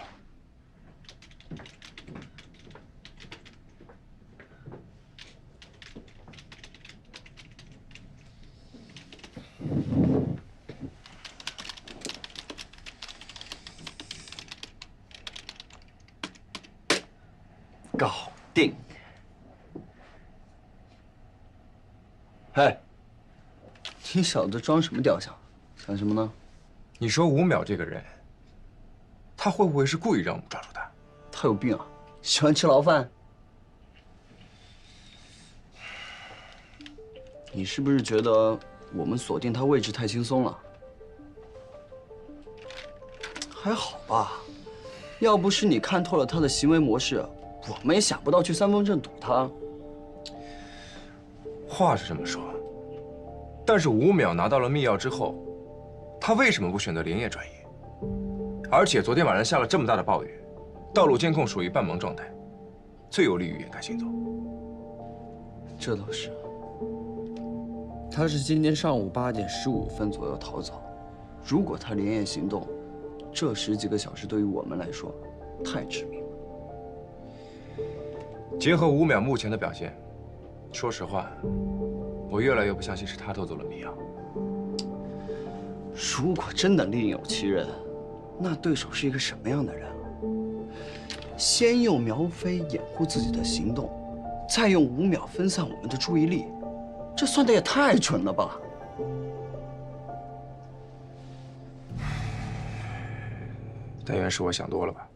搞定。嘿，你小子装什么雕像？想什么呢？你说吴淼这个人，他会不会是故意让我们抓住他？他有病啊！喜欢吃牢饭。你是不是觉得我们锁定他位置太轻松了？还好吧，要不是你看透了他的行为模式，我们也想不到去三丰镇堵他。话是这么说，但是吴淼拿到了密钥之后，他为什么不选择连夜转移？而且昨天晚上下了这么大的暴雨，道路监控属于半蒙状态，最有利于掩盖行踪。这倒是。他是今天上午8点15分左右逃走。如果他连夜行动，这10几个小时对于我们来说太致命了。结合吴淼目前的表现，说实话，我越来越不相信是他偷走了密钥。如果真的另有其人，那对手是一个什么样的人啊？先用苗飞掩护自己的行动，再用5秒分散我们的注意力，这算的也太蠢了吧！但愿是我想多了吧。